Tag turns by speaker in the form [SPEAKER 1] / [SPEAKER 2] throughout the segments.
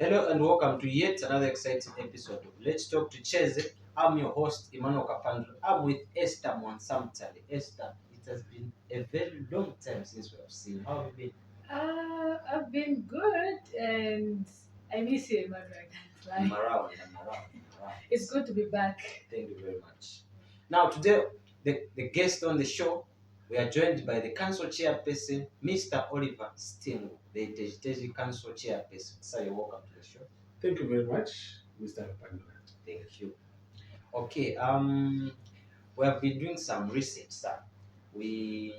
[SPEAKER 1] Hello and welcome to yet another exciting episode of Let's Talk to Ticheze. I'm your host, Emmanuel Kapandra. I'm with Esther Mwansamtali. Esther, it has been a very long time since we have seen. How have you been?
[SPEAKER 2] I've been good and I miss you, Emmanuel.
[SPEAKER 1] I'm around, I'm around.
[SPEAKER 2] It's good to be back.
[SPEAKER 1] Thank you very much. Now, today, the guest on the show, we are joined by the Council Chairperson, Mr. Oliver Stingo, the Itezhi-Tezhi Council Chairperson. Sir, you're welcome to the show.
[SPEAKER 3] Thank you very much, Mr. Pandora.
[SPEAKER 1] Thank you. Okay, we have been doing some research, sir. We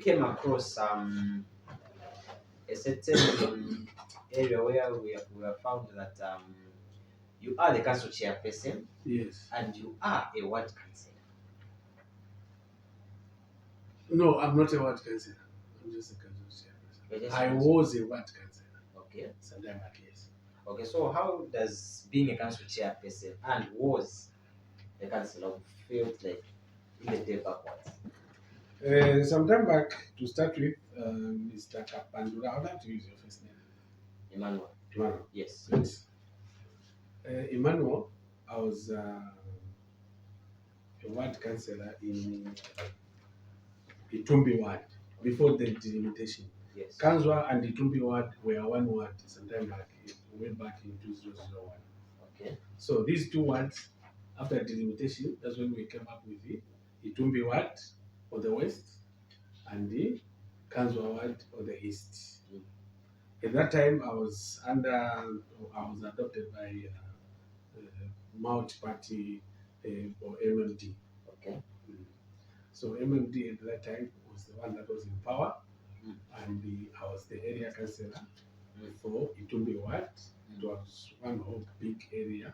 [SPEAKER 1] came across a certain area where we have found that you are the council chairperson.
[SPEAKER 3] Yes.
[SPEAKER 1] And you are a ward councillor.
[SPEAKER 3] No, I'm not a ward councillor. I'm just a council chairperson. I was a ward councillor.
[SPEAKER 1] Okay.
[SPEAKER 3] Sometime back, yes.
[SPEAKER 1] Okay, so how does being a council chairperson and was a councillor feel like in the day backwards?
[SPEAKER 3] Sometime back, to start with, Mr. Kapandura, I would like to use your first name.
[SPEAKER 1] Emmanuel.
[SPEAKER 3] Emmanuel.
[SPEAKER 1] Yes.
[SPEAKER 3] Yes. Emmanuel, I was a ward councillor in Itumbi ward before the delimitation.
[SPEAKER 1] Yes.
[SPEAKER 3] Kanzwa and Itumbi ward were one ward sometime back, way back in 2001.
[SPEAKER 1] Okay.
[SPEAKER 3] So these two wards, after delimitation, that's when we came up with the Itumbi ward on the west and the Kanzwa ward on the east. At that time, I was adopted by multi-party or MMD.
[SPEAKER 1] Okay.
[SPEAKER 3] So MMD at that time was the one that was in power, and I was the area councillor for Itumbi ward. It was one whole big area,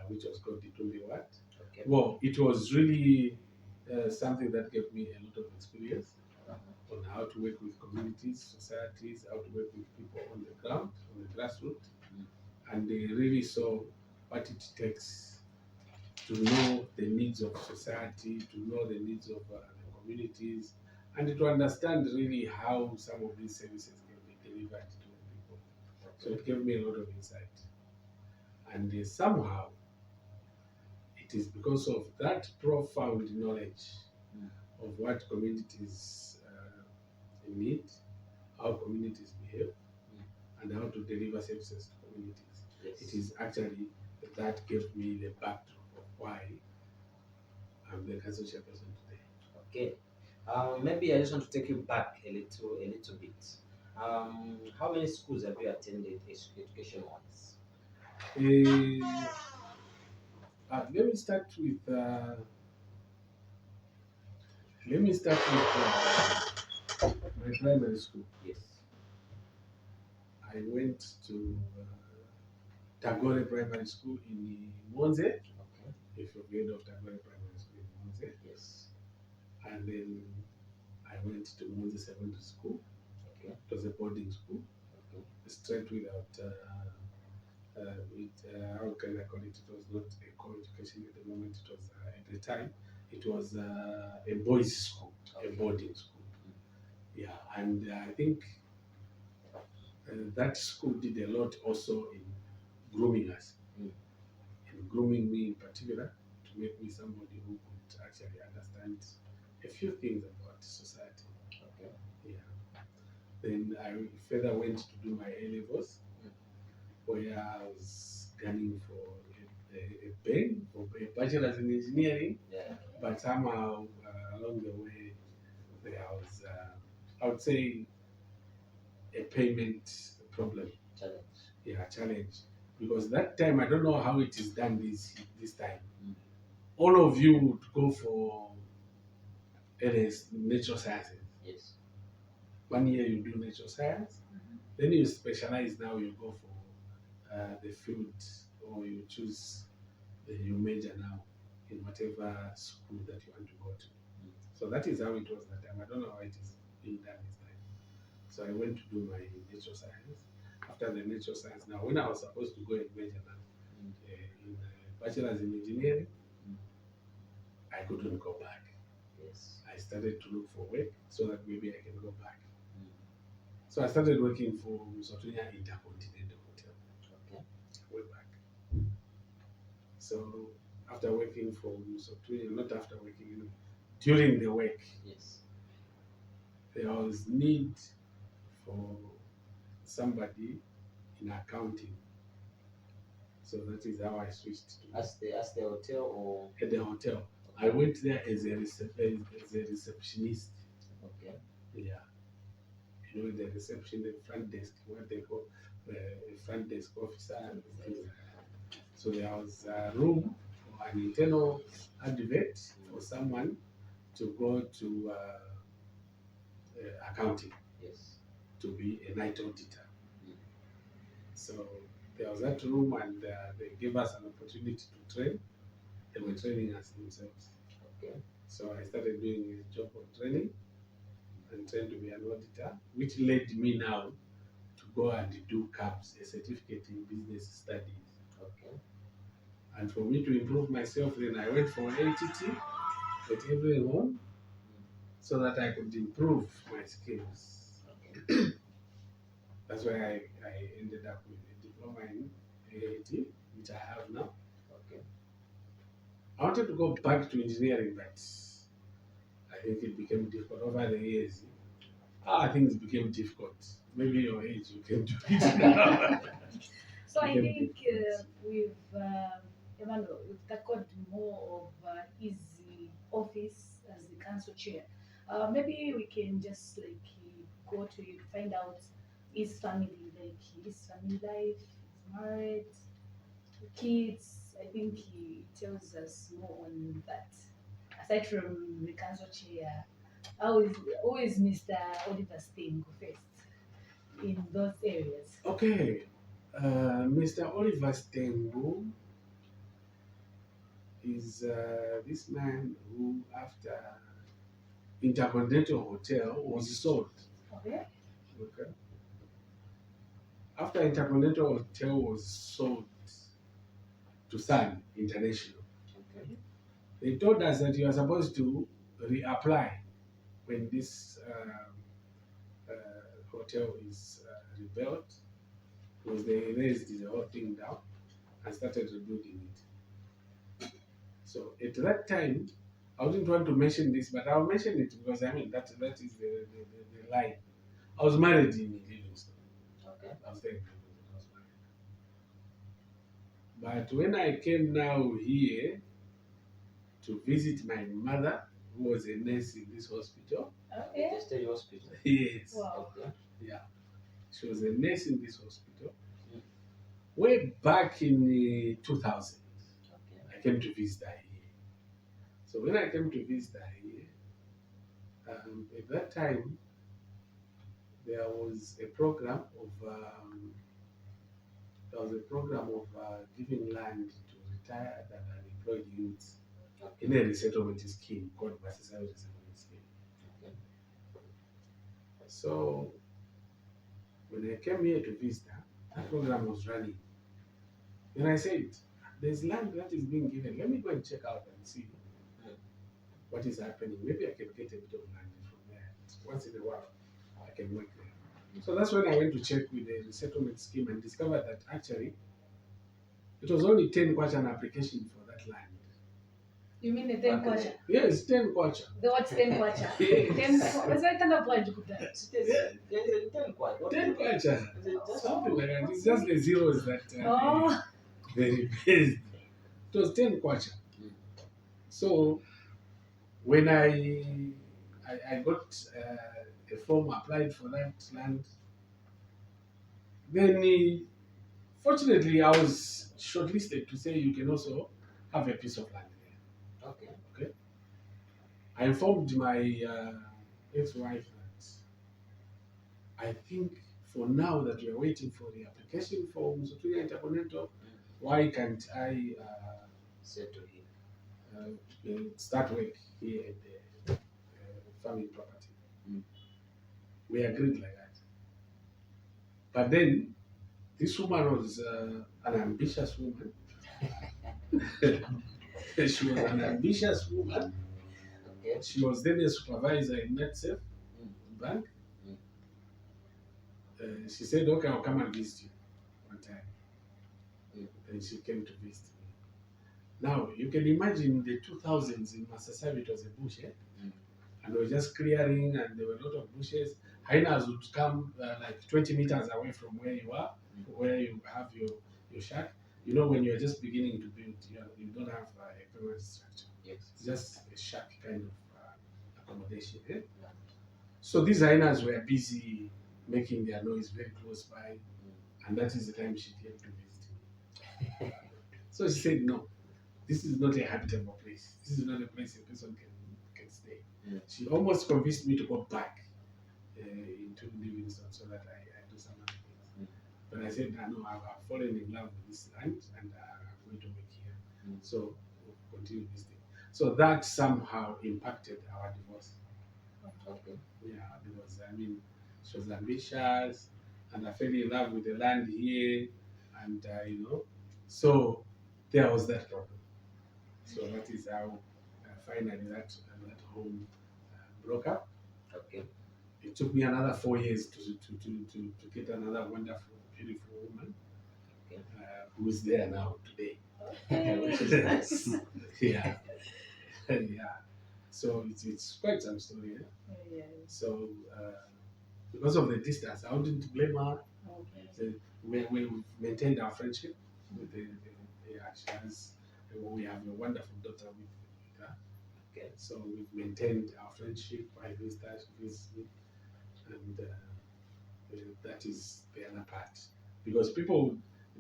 [SPEAKER 3] which was called Itumbi ward.
[SPEAKER 1] Okay.
[SPEAKER 3] Well, it was really something that gave me a lot of experience on how to work with communities, societies, how to work with people on the ground, on the grassroots, and they really saw what it takes to know the needs of society, to know the needs of the communities, and to understand really how some of these services can be delivered to people. So it gave me a lot of insight. And somehow, it is because of that profound knowledge of what communities need, how communities behave, and how to deliver services to communities.
[SPEAKER 1] Yes.
[SPEAKER 3] It is actually that gave me the backdrop of why I'm the council chairperson today.
[SPEAKER 1] Okay. Maybe I just want to take you back a little bit. How many schools have you attended education-wise?
[SPEAKER 3] Let me start with my primary school.
[SPEAKER 1] Yes.
[SPEAKER 3] I went to Tagore Primary School in Monze.
[SPEAKER 1] Okay.
[SPEAKER 3] If you've heard of Tagore Primary School in Monze.
[SPEAKER 1] Yes.
[SPEAKER 3] And then I went to Monze Secondary School.
[SPEAKER 1] Okay.
[SPEAKER 3] It was a boarding school.
[SPEAKER 1] Okay.
[SPEAKER 3] Straight without how can I call it? It was not a co-education at the moment. It was at the time. It was a boys' school, a boarding school. Yeah, and I think that school did a lot also in grooming us, in grooming me in particular, to make me somebody who could actually understand a few things about society.
[SPEAKER 1] Okay.
[SPEAKER 3] Yeah. Then I further went to do my A-levels, where I was gunning for a pen for a bachelor's in engineering.
[SPEAKER 1] Yeah.
[SPEAKER 3] But somehow along the way, there was, I would say, a payment problem.
[SPEAKER 1] Challenge.
[SPEAKER 3] Yeah, challenge. Because that time, I don't know how it is done this time. All of you would go for natural sciences.
[SPEAKER 1] Yes.
[SPEAKER 3] 1 year you do natural science, then you specialize. Now you go for the field, or you choose your major now in whatever school that you want to go to. So that is how it was that time. I don't know how it is being done this time. So I went to do my natural science. After the natural science, now when I was supposed to go and major now in bachelor's in engineering, I couldn't go back.
[SPEAKER 1] Yes.
[SPEAKER 3] I started to look for work so that maybe I can go back. So I started working for Sotunya Intercontinental Hotel. So after working for Musotui, not after working, during the work,
[SPEAKER 1] Yes.
[SPEAKER 3] there was need for somebody in accounting. So that is how I switched to
[SPEAKER 1] As the hotel or
[SPEAKER 3] at the hotel. I went there as a receptionist.
[SPEAKER 1] okay.
[SPEAKER 3] Yeah, you know, the reception, the front desk, what they call front desk officer and things like that. So there was a room for an internal advert for someone to go to accounting
[SPEAKER 1] Yes.
[SPEAKER 3] to be a night auditor.
[SPEAKER 1] Mm.
[SPEAKER 3] So there was that room, and they gave us an opportunity to train. They were training us themselves.
[SPEAKER 1] Okay.
[SPEAKER 3] So I started doing a job of training and trained to be an auditor, which led me now to go and do CAPS, a certificate in business studies.
[SPEAKER 1] Okay.
[SPEAKER 3] And for me to improve myself, then I went for ATT at every home so that I could improve my skills.
[SPEAKER 1] Okay.
[SPEAKER 3] That's why I ended up with a diploma in AAT, which I have now.
[SPEAKER 1] Okay.
[SPEAKER 3] I wanted to go back to engineering, but I think it became difficult over the years. Things became difficult. Maybe your age, you can do it now.
[SPEAKER 2] So I
[SPEAKER 3] Became
[SPEAKER 2] think
[SPEAKER 3] difficult.
[SPEAKER 2] Emmanuel, we've tackled more of easy office as the council chair. Maybe we can just like go to you to find out his family, like his family life, he's married, kids. I think he tells us more on that. Aside from the council chair, how is Mr. Oliver staying first in those areas?
[SPEAKER 3] Okay, Mr. Oliver Stengu is this man who, after Intercontinental Hotel was sold.
[SPEAKER 2] Okay.
[SPEAKER 3] Okay. After Intercontinental Hotel was sold to Sun International,
[SPEAKER 1] Okay.
[SPEAKER 3] they told us that you are supposed to reapply when this hotel is rebuilt, because they raised the whole thing down and started rebuilding it. So at that time, I wouldn't want to mention this, but I'll mention it because I mean that is the line. I was married in Livingston.
[SPEAKER 1] Okay.
[SPEAKER 3] I was there in Livingston. I was married. But when I came now here to visit my mother, who was a nurse in this hospital,
[SPEAKER 2] Okay.
[SPEAKER 1] Itezhi Hospital.
[SPEAKER 3] yes,
[SPEAKER 2] Wow.
[SPEAKER 1] Okay.
[SPEAKER 3] yeah, she was a nurse in this hospital.
[SPEAKER 1] Mm.
[SPEAKER 3] Way back in 2000,
[SPEAKER 1] Okay.
[SPEAKER 3] I came to visit her here. So when I came to visit her here, at that time, there was a program of giving land to retired and unemployed youths
[SPEAKER 1] Okay.
[SPEAKER 3] in a resettlement scheme called Masisari Resettlement Scheme.
[SPEAKER 1] Okay.
[SPEAKER 3] So when I came here to visit her, that program was running. And I said, there's land that is being given. Let me go and check out and see what is happening. Maybe I can get a bit of land from there. Once in a while, I can work there. So that's when I went to check with the resettlement scheme and discovered that actually it was only 10 kwacha application for that land.
[SPEAKER 2] You mean the 10 kwacha?
[SPEAKER 3] Yes, 10 kwacha.
[SPEAKER 2] The what's 10 kwacha?
[SPEAKER 3] Yes.
[SPEAKER 2] 10 what's that kind of word you put that?
[SPEAKER 1] There's a 10 quite.
[SPEAKER 3] 10 kwacha.
[SPEAKER 1] Is it just
[SPEAKER 3] Something like that. It's just the zeros that
[SPEAKER 2] Oh,
[SPEAKER 3] they replaced. It was 10 kwacha. So when I got a form applied for that land, then fortunately I was shortlisted to say you can also have a piece of land there.
[SPEAKER 1] Okay.
[SPEAKER 3] Okay. I informed my ex-wife that I think for now that we are waiting for the application for Musutuya Intercontinental, why can't I
[SPEAKER 1] Settle here.
[SPEAKER 3] start work here at the farming property?
[SPEAKER 1] Mm.
[SPEAKER 3] We agreed like that. But then this woman was an ambitious woman. She was an ambitious woman.
[SPEAKER 1] Okay.
[SPEAKER 3] She was then a supervisor in NetSafe Bank. She said, okay, I'll come and visit you one time. And she came to visit me. Now, you can imagine in the 2000s in Masasabi, it was a bush, and they were just clearing, and there were a lot of bushes. Hyenas would come like 20 meters away from where you are, where you have your shack. You know, when you're just beginning to build, you don't have a permanent structure.
[SPEAKER 1] Yes.
[SPEAKER 3] It's just a shack kind of accommodation. So these hyenas were busy making their noise very close by, and that is the time she came to visit me. So she said, no, this is not a habitable place. This is not a place a person can stay. She almost convinced me to go back into Livingston so that I do some other things. But I said, no, I've fallen in love with this land and I'm going to make here. So we'll continue this thing. So that somehow impacted our divorce.
[SPEAKER 1] Okay.
[SPEAKER 3] Yeah, because I mean, she was ambitious and I fell in love with the land here, and so there was that problem. So that is how finally that home broke up.
[SPEAKER 1] Okay.
[SPEAKER 3] It took me another 4 years to get another wonderful, beautiful woman who is there now today.
[SPEAKER 1] Which is nice.
[SPEAKER 3] Yeah, yeah. So it's quite some story.
[SPEAKER 2] Yeah.
[SPEAKER 3] So because of the distance, I wouldn't blame her.
[SPEAKER 2] Okay.
[SPEAKER 3] So we maintained our friendship with the actions. We have a wonderful daughter with her.
[SPEAKER 1] Okay.
[SPEAKER 3] So we've maintained our friendship. I visit her, she visits me, and that is the other part. Because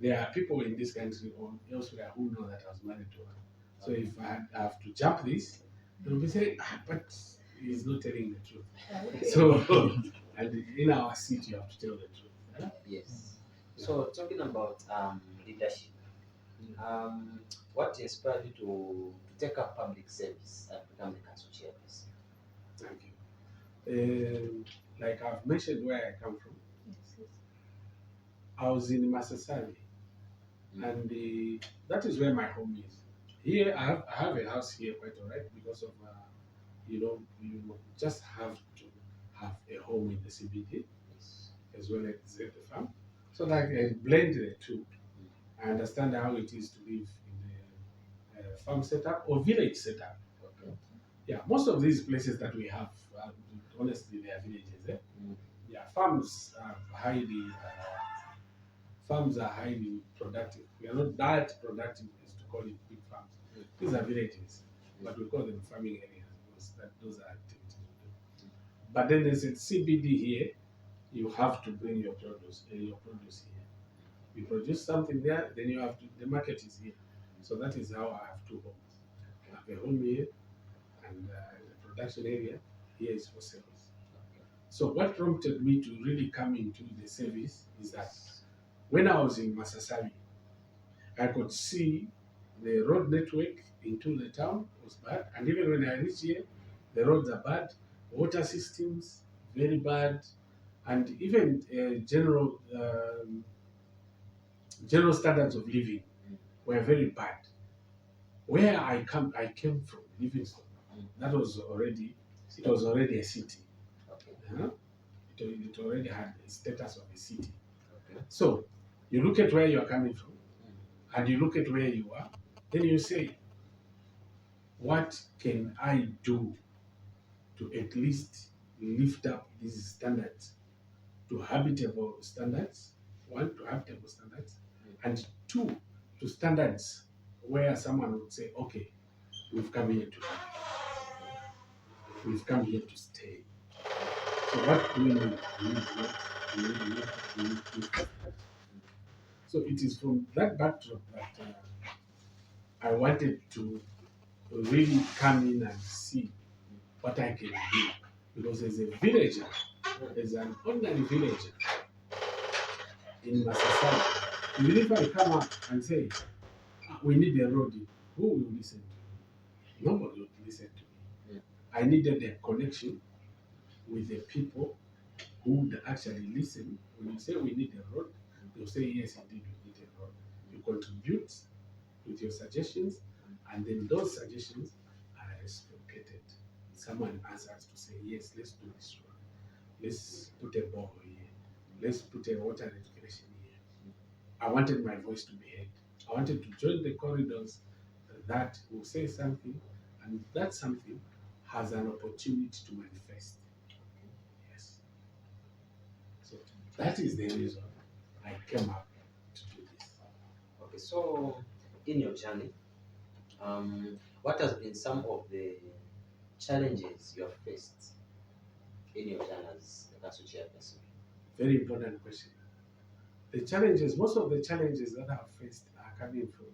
[SPEAKER 3] there are people in this country or elsewhere who know that I was married to her. So if I have to jump this, they'll be saying, but he's not telling the truth.
[SPEAKER 2] Okay.
[SPEAKER 3] So, and in our seat, you have to tell the truth. Huh?
[SPEAKER 1] Yes. So talking about leadership, what inspired you to take up public service and become the council chairperson?
[SPEAKER 3] Thank you. Like I've mentioned where I come from,
[SPEAKER 2] Yes.
[SPEAKER 3] I was in Masasani, and that is where my home is. Here, I have a house here quite alright because of, you just have to have a home in the CBD as well as at the farm. So like I blend the two. I understand how it is to live in a farm setup or village setup.
[SPEAKER 1] Okay.
[SPEAKER 3] Yeah, most of these places that we have, honestly, they are villages. Yeah, farms are highly productive. We are not that productive as to call it big farms. These are villages, but we call them farming areas because those are activities we do. But then there's a CBD here. You have to bring your produce here. You produce something there, then you have to. The market is here, so that is how I have two homes. I have a home here, and the production area here is for service. So what prompted me to really come into the service is that when I was in Masasabi, I could see the road network into the town was bad, and even when I reached here, the roads are bad, water systems very bad, and even general standards of living were very bad. Where I came from, Livingston, that was already a city.
[SPEAKER 1] Okay.
[SPEAKER 3] It already had the status of a city.
[SPEAKER 1] Okay.
[SPEAKER 3] So you look at where you are coming from, and you look at where you are, then you say, what can I do to at least lift up these standards to habitable standards? One, to habitable standards, and two, to standards where someone would say, okay, we've come here to stay. So what do we need? We need. So it is from that backdrop that I wanted to really come in and see what I can do. Because as a villager, as an ordinary villager in Masasai, even if I come up and say, we need a road, who will listen to me? Nobody would listen to me. I needed a connection with the people who would actually listen. When you say we need a road, they'll say, yes, indeed, we need a road. You contribute with your suggestions, and then those suggestions are reciprocated. Someone answers to say, yes, let's do this road. Let's put a ball here. Let's put a water recirculation here. I wanted my voice to be heard. I wanted to join the corridors that will say something, and that something has an opportunity to manifest. Yes. So that is the reason I came up to do this.
[SPEAKER 1] Okay, so in your journey, what has been some of the challenges you have faced in your journey as the council chairperson?
[SPEAKER 3] Very important question. The challenges, most of the challenges that I've faced are coming from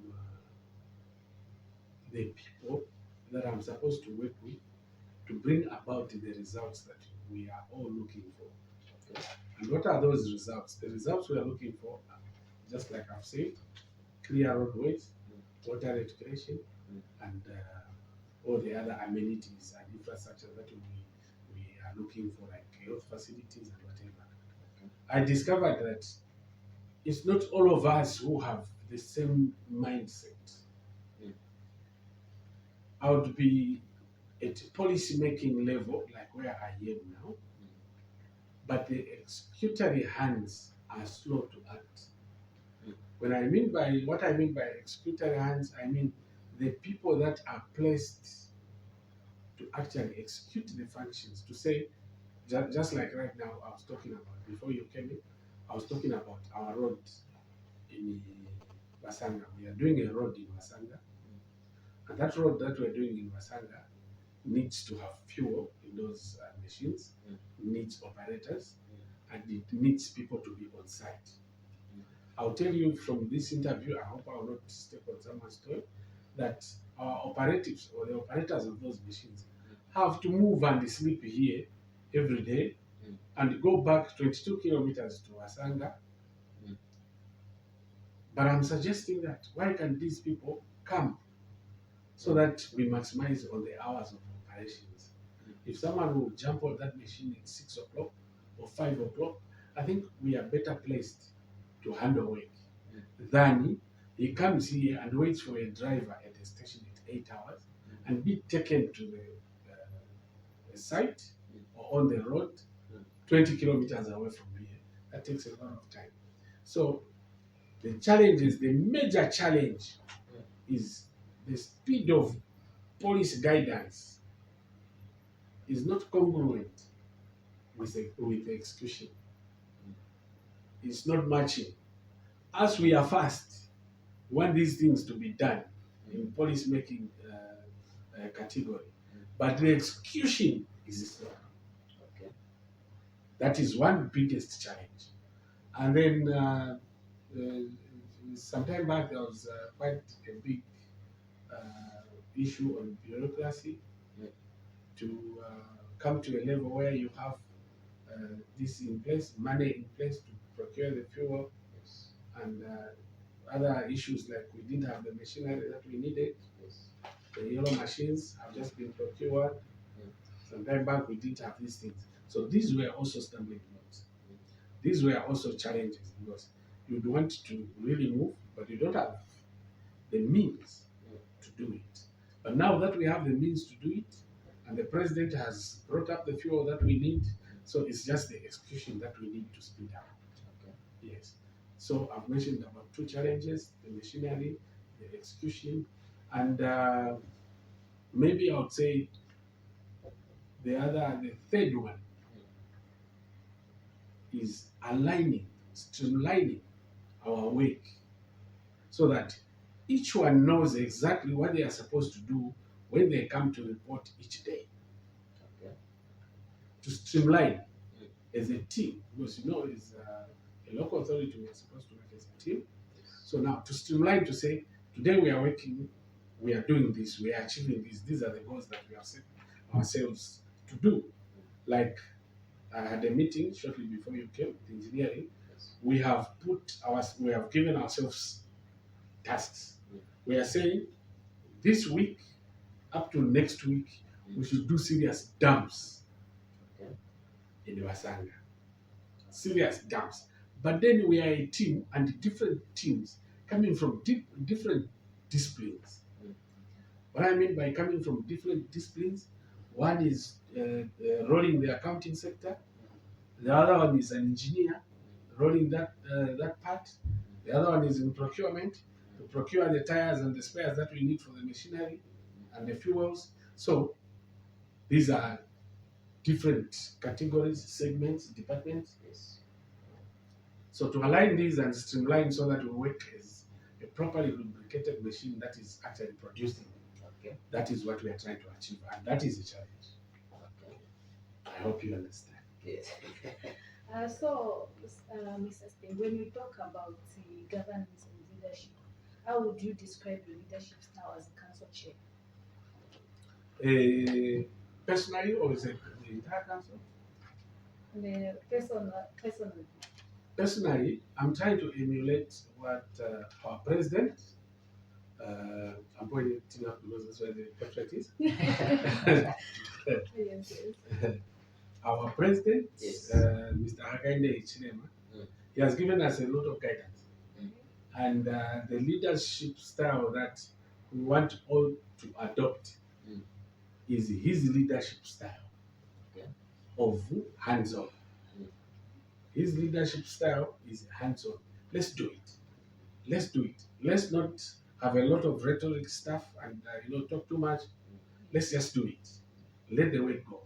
[SPEAKER 3] the people that I'm supposed to work with to bring about the results that we are all looking for.
[SPEAKER 1] Okay.
[SPEAKER 3] And what are those results? The results we are looking for are, just like I've said, clear roadways, water recreation, and all the other amenities and infrastructure that we are looking for, like health facilities and whatever.
[SPEAKER 1] Okay.
[SPEAKER 3] I discovered that it's not all of us who have the same mindset. I would be at policy making level, like where I am now, but the executory hands are slow to act. When I mean by what I mean by executory hands, I mean the people that are placed to actually execute the functions. To say, just like right now, I was talking about before you came in, I was talking about our road in Basanga. We are doing a road in Basanga, and that road that we're doing in Basanga needs to have fuel in those machines, needs operators, and it needs people to be on site. I'll tell you from this interview, I hope I will not step on someone's toe, that our operatives or the operators of those machines have to move and sleep here every day and go back 22 kilometers to Asanga. But I'm suggesting that why can these people come so that we maximize on the hours of operations? If someone will jump on that machine at 6 o'clock or 5 o'clock, I think we are better placed to handle work than he comes here and waits for a driver at the station at 8 hours and be taken to the site or on the road 20 kilometers away from here. That takes a lot of time. So the challenge is, the major challenge is the speed of police guidance is not congruent with the execution. It's not matching. As we are fast, we want these things to be done in policy making category, but the execution is slow.
[SPEAKER 1] Okay.
[SPEAKER 3] That is one biggest challenge. And then some time back there was quite a big issue on bureaucracy to come to a level where you have this in place, money in place to procure the fuel, and other issues like we didn't have the machinery that we needed. The yellow machines have just been procured. Some time back we didn't have these things. So these were also stumbling blocks. These were also challenges because you'd want to really move, but you don't have the means to do it. But now that we have the means to do it, and the president has brought up the fuel that we need, so it's just the execution that we need to speed up.
[SPEAKER 1] Okay.
[SPEAKER 3] Yes. So I've mentioned about two challenges: the machinery, the execution, and maybe I would say the third one is aligning, streamlining our work so that each one knows exactly what they are supposed to do when they come to report each day.
[SPEAKER 1] Okay.
[SPEAKER 3] To streamline as a team, because you know, as a local authority, we are supposed to work as a team. So now to streamline, to say, today we are working, we are doing this, we are achieving this, these are the goals that we have set ourselves to do. Like I had a meeting shortly before you came with engineering. We have given ourselves tasks. We are saying this week up to next week we should do serious dams in Basanga. Serious dams. But then we are a team and different teams coming from different disciplines. What I mean by coming from different disciplines, one is rolling the accounting sector, the other one is an engineer rolling that part, the other one is in procurement, to procure the tires and the spares that we need for the machinery and the fuels. So these are different categories, segments, departments.
[SPEAKER 1] Yes.
[SPEAKER 3] So to align these and streamline so that we work as a properly lubricated machine that is actually producing.
[SPEAKER 1] Okay.
[SPEAKER 3] That is what we are trying to achieve, and that is a challenge.
[SPEAKER 1] Okay.
[SPEAKER 3] I hope you understand.
[SPEAKER 1] Yes.
[SPEAKER 2] Mr. Sting, when we talk about governance and leadership, how would you describe your leadership style as a council chair?
[SPEAKER 3] Personally, or is it the entire council?
[SPEAKER 2] Personally.
[SPEAKER 3] Personally, I'm trying to emulate what our president, I'm pointing up because that's where the portrait is.
[SPEAKER 2] Yes.
[SPEAKER 3] Our president,
[SPEAKER 1] Yes.
[SPEAKER 3] Mr. Hakainde Hichilema,
[SPEAKER 1] Mm.
[SPEAKER 3] he has given us a lot of guidance.
[SPEAKER 1] Mm.
[SPEAKER 3] And the leadership style that we want all to adopt
[SPEAKER 1] Mm.
[SPEAKER 3] is his leadership style,
[SPEAKER 1] Okay.
[SPEAKER 3] of hands-on.
[SPEAKER 1] Mm.
[SPEAKER 3] His leadership style is hands-on. Let's do it. Let's do it. Let's not have a lot of rhetoric stuff and talk too much. Let's just do it. Let the work go.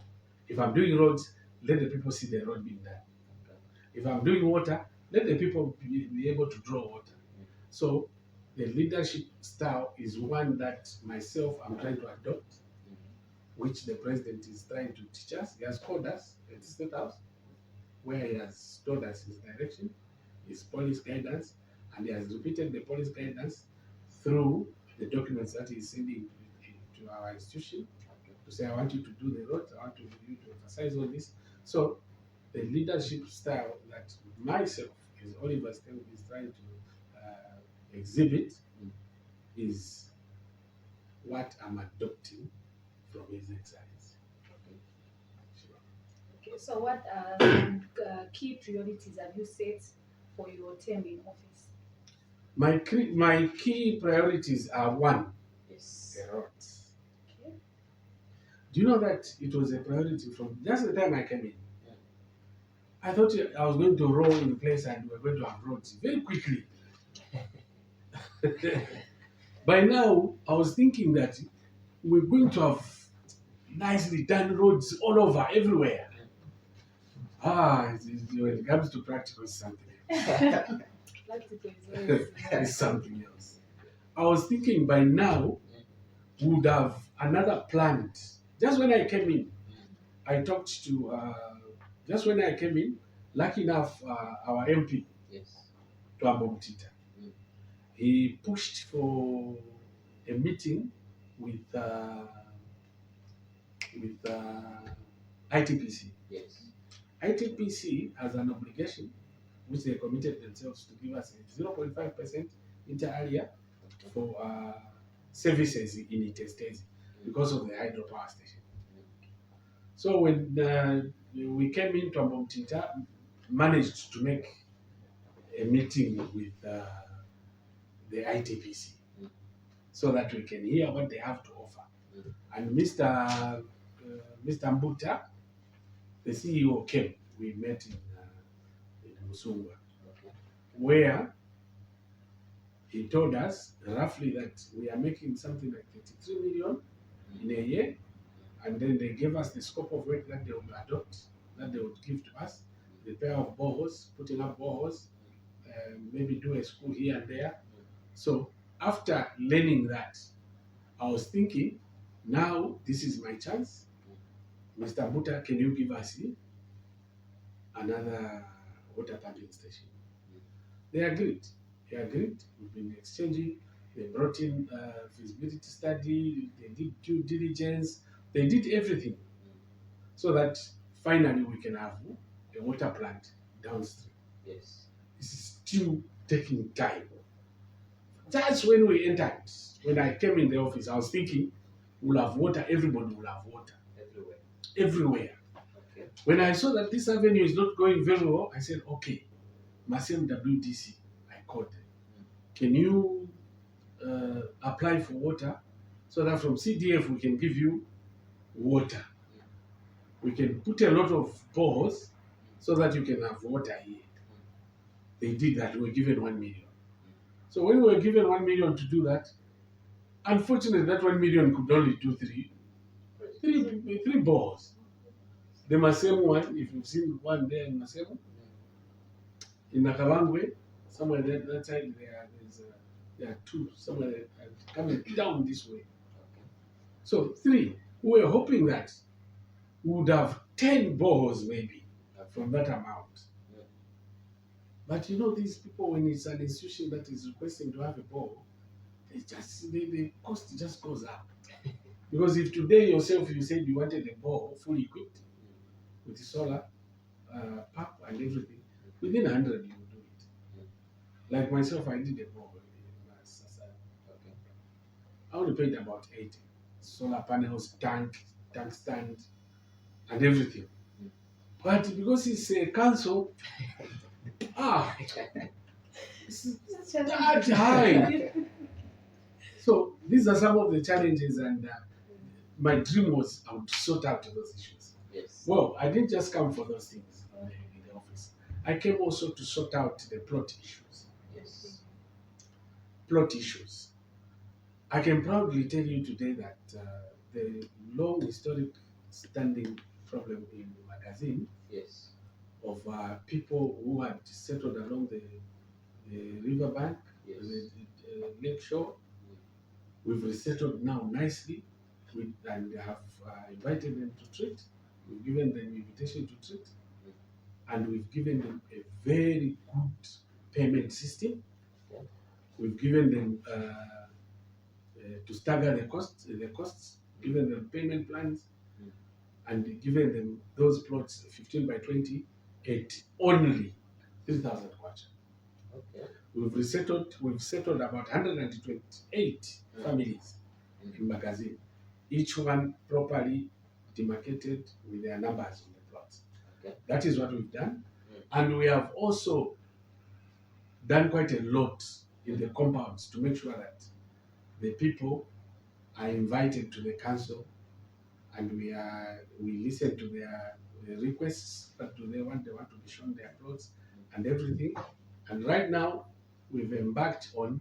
[SPEAKER 3] If I'm doing roads, let the people see the road being done.
[SPEAKER 1] Okay.
[SPEAKER 3] If I'm doing water, let the people be able to draw water.
[SPEAKER 1] Mm.
[SPEAKER 3] So the leadership style is one that myself I'm trying to adopt, which the president is trying to teach us. He has called us at the State House, where he has told us his direction, his policy guidance, and he has repeated the policy guidance through the documents that he is sending to our institution to say, I want you to do the roads, I want you to emphasize on this. So the leadership style that myself, as Oliver Steng, is trying to exhibit is what I'm adopting from His Excellency.
[SPEAKER 2] Okay, so what are some key priorities have you set for your term in office?
[SPEAKER 3] My key priorities are one,
[SPEAKER 1] Yes.
[SPEAKER 3] the roads.
[SPEAKER 2] Okay.
[SPEAKER 3] Do you know that it was a priority from just the time I came in?
[SPEAKER 1] Yeah.
[SPEAKER 3] I thought I was going to roll in place and we were going to have roads very quickly. By now, I was thinking that we're going to have nicely done roads all over, everywhere. When it comes to practical, it's something else.
[SPEAKER 2] Practical is always,
[SPEAKER 3] It's something else. I was thinking by now, we would have another plant. Just when I came in, I talked to, just when I came in, lucky enough, our MP,
[SPEAKER 1] Yes.
[SPEAKER 3] Twambomtita,
[SPEAKER 1] Mm.
[SPEAKER 3] he pushed for a meeting with ITPC.
[SPEAKER 1] Yes.
[SPEAKER 3] ITPC has an obligation, which they committed themselves to give us a 0.5% inter alia for services in Itezhi-Tezhi because of the hydropower station. So when we came in, Twambomtita managed to make a meeting with the ITPC so that we can hear what they have to offer. And Mr. Mbuta, the CEO, came. We met in Musungwa, where he told us roughly that we are making something like 33 million in a year, and then they gave us the scope of work that they would adopt, that they would give to us, repair of boreholes, putting up boreholes, maybe do a school here and there. So after learning that, I was thinking, now this is my chance. Mr. Buta, can you give us another water pumping station? They agreed. We've been exchanging. They brought in feasibility study. They did due diligence. They did everything so that finally we can have a water plant downstream.
[SPEAKER 1] Yes.
[SPEAKER 3] This is still taking time. Just when we entered, when I came in the office, I was thinking, we'll have water. Everybody will have water. Everywhere.
[SPEAKER 1] Okay.
[SPEAKER 3] When I saw that this avenue is not going very well, I said, okay, Masem WDC, I called them. Can you apply for water so that from CDF we can give you water? We can put a lot of boreholes so that you can have water here. They did that. We were given 1 million. So when we were given 1 million to do that, unfortunately that 1 million could only do three balls. The Masemu one, if you've seen one there in Masemu, in Nakabangwe, somewhere there, that side there are two somewhere coming down this way. So 3. We were hoping that we would have 10 balls maybe from that amount. But you know, these people, when it's an institution that is requesting to have a ball, the cost just goes up. Because if today yourself you said you wanted a ball fully equipped with the solar, pump and everything, within 100 you will do it. Like myself, I did a ball in Sasa. I only paid about 80. Solar panels, tank stand, and everything. But because it's a council, it's that high. So these are some of the challenges, and my dream was I would sort out those issues.
[SPEAKER 1] Yes.
[SPEAKER 3] Well, I didn't just come for those things in the office. I came also to sort out the plot issues.
[SPEAKER 1] Yes.
[SPEAKER 3] Plot issues. I can proudly tell you today that the long historic standing problem in Magazine,
[SPEAKER 1] Yes.
[SPEAKER 3] of people who had settled along the riverbank,
[SPEAKER 1] Yes.
[SPEAKER 3] the lake shore, we've resettled now nicely, and have invited them to treat. We've given them invitation to treat, and we've given them a very good payment system.
[SPEAKER 1] Okay.
[SPEAKER 3] We've given them to stagger the costs, given them payment plans, and given them those plots 15 by 20 at only 3,000 kwacha.
[SPEAKER 1] Okay.
[SPEAKER 3] We've settled about 128 families in Magazine, each one properly demarcated with their numbers on the plots.
[SPEAKER 1] Okay.
[SPEAKER 3] That is what we've done. And we have also done quite a lot in the compounds to make sure that the people are invited to the council, and we listen to their requests. What do they want? They want to be shown their plots and everything. And right now, we've embarked on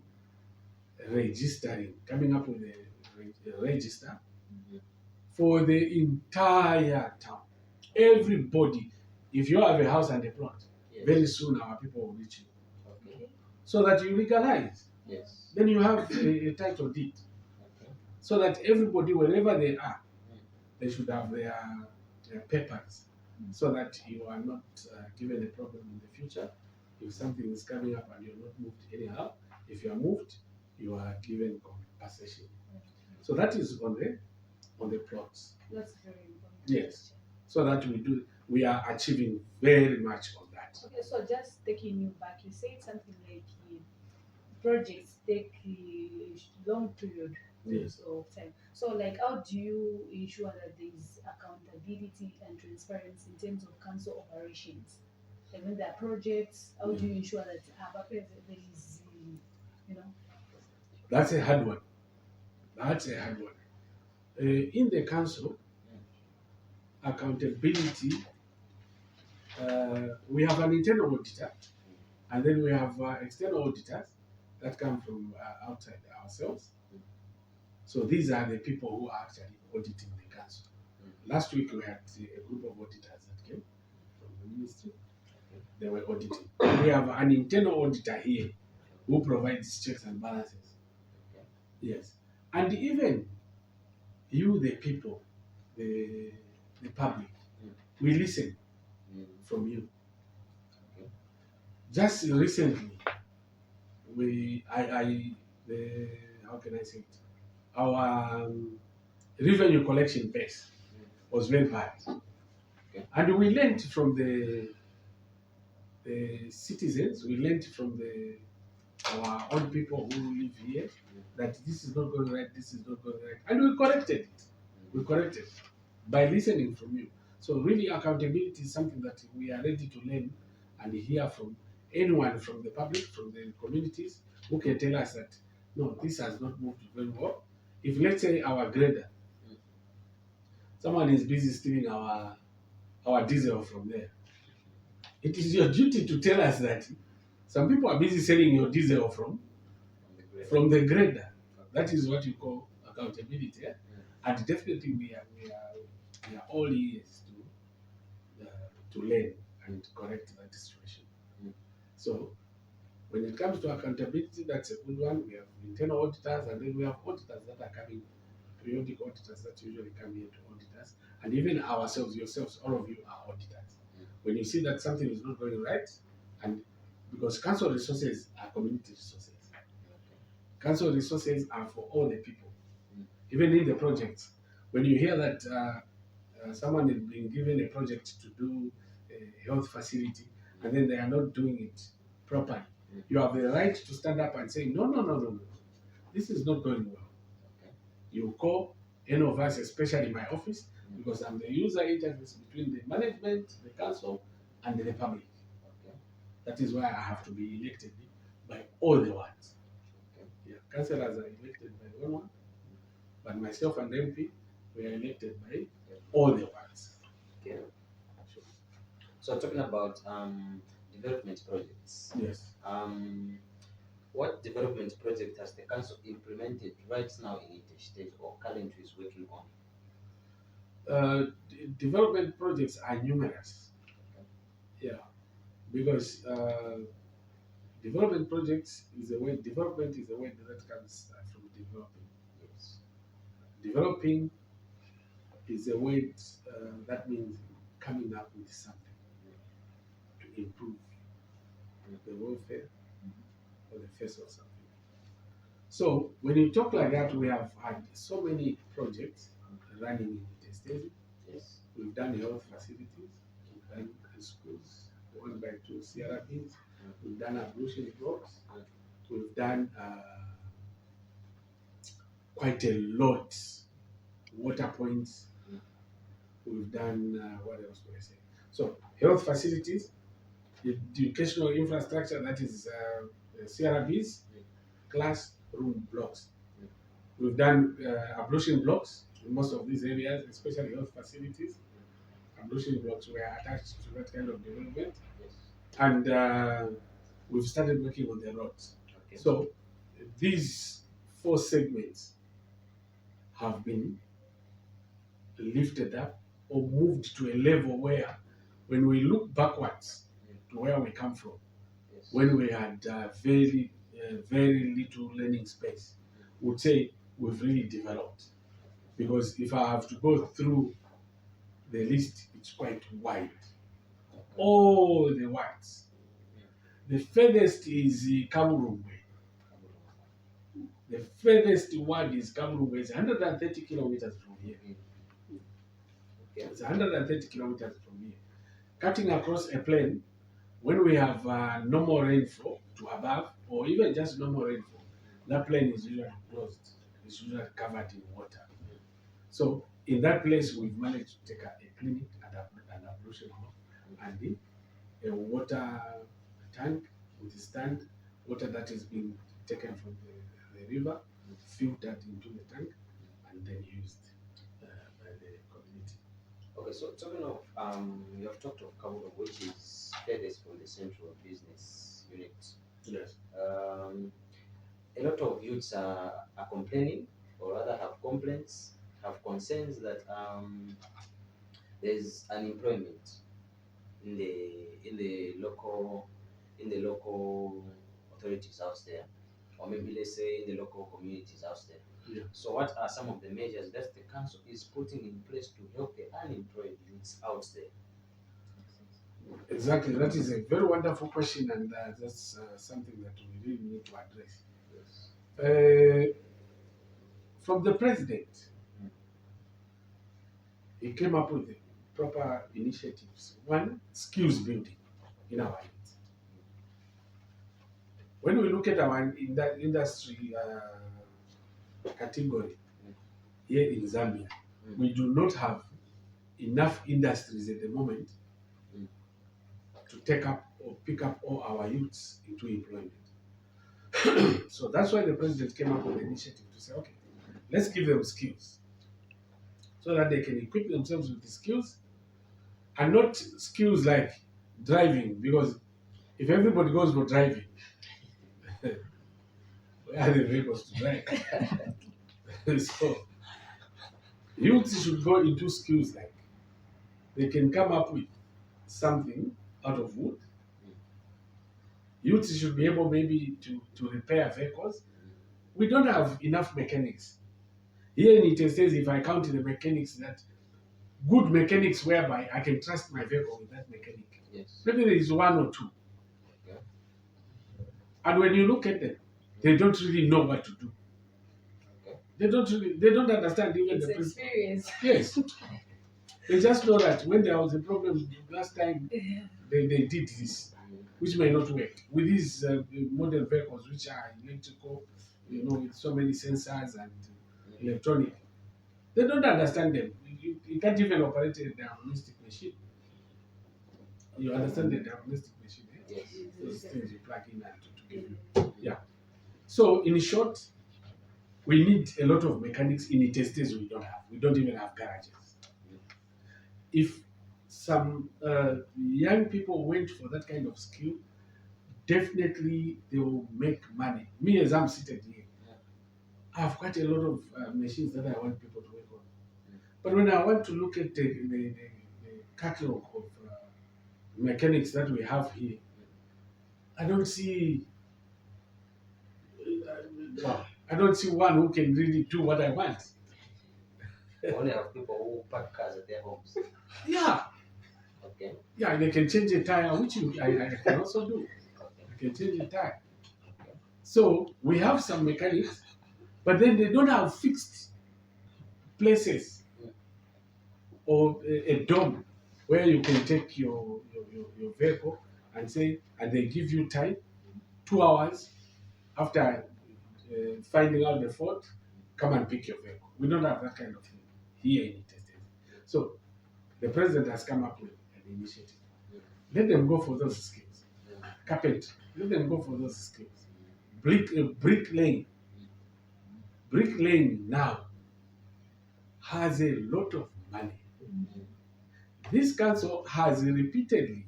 [SPEAKER 3] registering, coming up with a register for the entire town. Everybody, if you have a house and a plot,
[SPEAKER 1] Yes.
[SPEAKER 3] very soon our people will reach you.
[SPEAKER 1] Okay.
[SPEAKER 3] So that you legalize.
[SPEAKER 1] Yes.
[SPEAKER 3] Then you have a title deed.
[SPEAKER 1] Okay.
[SPEAKER 3] So that everybody, wherever they are, they should have their papers, so that you are not given a problem in the future. If something is coming up and you're not moved anyhow, if you are moved, you are given compensation. So that is on the plots.
[SPEAKER 2] That's very important.
[SPEAKER 3] Yes. So that we are achieving very much on that.
[SPEAKER 2] Okay, so just taking you back, you said something like projects take a long period
[SPEAKER 3] Yes.
[SPEAKER 2] of time. So, like, how do you ensure that there is accountability and transparency in terms of council operations? Like, when there are projects, how do you ensure that there is,
[SPEAKER 3] That's a hard one. In the council, accountability, we have an internal auditor, and then we have external auditors that come from outside ourselves. So these are the people who are actually auditing the council. Last week we had a group of auditors that came from the ministry. They were auditing. We have an internal auditor here who provides checks and balances. Yes. And even you, the people, the public, we listen from you. Just recently, how can I say it? Our revenue collection base was very bad. And we learned from the citizens, we learned from our own people who live here that this is not going right, this is not going right. And we corrected it. We corrected by listening from you. So really accountability is something that we are ready to learn and hear from anyone from the public, from the communities, who can tell us that, no, this has not moved very well. If let's say our grader, someone is busy stealing our diesel from there, it is your duty to tell us that some people are busy selling your diesel from from the grader. That is what you call accountability. Yeah? And definitely we are all ears to learn and correct that situation. So when it comes to accountability, that's a good one. We have internal auditors, and then we have auditors that are coming, periodic auditors that usually come here to audit us, and even ourselves, yourselves, all of you are auditors. When you see that something is not going right, and because council resources are community resources, council resources are for all the people, even in the projects. When you hear that someone is being given a project to do a health facility, and then they are not doing it properly, you have the right to stand up and say, no, no, no, no, no, this is not going well. You call any of us, especially my office, because I'm the user interface between the management, the council, and the public. That is why I have to be elected by all the wards. Yeah, councillors are elected by one, but myself and the MP, we are elected by all the wards.
[SPEAKER 1] Okay. So talking about development projects.
[SPEAKER 3] Yes.
[SPEAKER 1] What development project has the council implemented right now in Itezhi-Tezhi or currently is working on?
[SPEAKER 3] Development projects are numerous. Yeah, because development projects is a word. Development is a word that comes from developing.
[SPEAKER 1] Yes.
[SPEAKER 3] Developing is a word that means coming up with something to improve the welfare or the face of something. So when you talk like that, we have had so many projects running in Itezhi-Tezhi.
[SPEAKER 1] Yes.
[SPEAKER 3] We've done health facilities, we've done schools, 1x2 CRPs, we've done ablution blocks, we've done quite a lot, water points, we've done, what else do I say? So, health facilities, educational infrastructure, that is CRBs, classroom blocks. We've done ablution blocks in most of these areas, especially health facilities. Ablution blocks were attached to that kind of development.
[SPEAKER 1] Yes.
[SPEAKER 3] And we've started working on the roads.
[SPEAKER 1] Okay.
[SPEAKER 3] So these 4 segments have been lifted up or moved to a level where when we look backwards to where we come from,
[SPEAKER 1] Yes.
[SPEAKER 3] when we had very little learning space, would say we've really developed. Because if I have to go through the list, it's quite wide. All the wards. The furthest is Kamurungwe. The furthest ward is Kamurungwe. It's 130 kilometers from here.
[SPEAKER 1] Okay.
[SPEAKER 3] It's 130 kilometers from here. Cutting across a plain, when we have normal rainfall to above, or even just normal rainfall, that plain is usually closed. It's usually covered in water. So in that place, we've managed to take a clinic and an ablution hall and a water tank with stand, water that is being taken from the river, filtered into the tank, and then used by the community.
[SPEAKER 1] Okay, so talking of, you have talked of Kamuro, which is furthest from the central business unit.
[SPEAKER 3] Yes.
[SPEAKER 1] A lot of youths are complaining, or rather have complaints, have concerns that there's unemployment in the local authorities out there, or maybe let's say in the local communities out there.
[SPEAKER 3] Yeah.
[SPEAKER 1] So what are some of the measures that the council is putting in place to help the unemployed youths out there?
[SPEAKER 3] Exactly. That is a very wonderful question, and that's something that we really need to address.
[SPEAKER 1] Yes.
[SPEAKER 3] From the president, he came up with proper initiatives. One, skills building in our youth. When we look at our industry category here in Zambia, we do not have enough industries at the moment to take up or pick up all our youths into employment. So that's why the president came up with an initiative to say, okay, let's give them skills so that they can equip themselves with the skills, and not skills like driving, because if everybody goes for driving, where are the vehicles to drive? So youth should go into skills like they can come up with something out of wood. Youth should be able maybe to repair vehicles. We don't have enough mechanics. Here in Itezhi-Tezhi, if I count the mechanics, that good mechanics whereby I can trust my vehicle with that mechanic.
[SPEAKER 1] Yes.
[SPEAKER 3] Maybe there is one or two.
[SPEAKER 1] Okay.
[SPEAKER 3] And when you look at them, they don't really know what to do.
[SPEAKER 1] Okay.
[SPEAKER 3] They don't understand even
[SPEAKER 2] It's
[SPEAKER 3] the principle.
[SPEAKER 2] experience.
[SPEAKER 3] Yes. They just know that when there was a problem last time, they did this, which may not work. With these modern vehicles, which are electrical, with so many sensors and electronic, they don't understand them. You can't even operate a diagnostic machine. You understand the diagnostic machine? Eh?
[SPEAKER 1] Yes.
[SPEAKER 3] Those things you plug in and to give you. Yeah. So in short, we need a lot of mechanics in Itezhi-Tezhi we don't have. We don't even have garages. If some young people went for that kind of skill, definitely they will make money. Me, as I'm seated here, I have quite a lot of machines that I want people to work on. But when I want to look at the catalog of mechanics that we have here, I don't see. I don't see one who can really do what I want.
[SPEAKER 1] We only have people who park cars at their homes.
[SPEAKER 3] Yeah.
[SPEAKER 1] Okay.
[SPEAKER 3] Yeah, they can change a tire, which I can also do.
[SPEAKER 1] Okay.
[SPEAKER 3] I can change a tire. So we have some mechanics, but then they don't have fixed places or a dome where you can take your vehicle and they give you time, 2 hours after finding out the fault, come and pick your vehicle. We don't have that kind of thing here in Itezhi-Tezhi. So the president has come up with an initiative. Let them go for those skills. Carpentry, let them go for those skills. Bricklaying now has a lot of money. This council has repeatedly,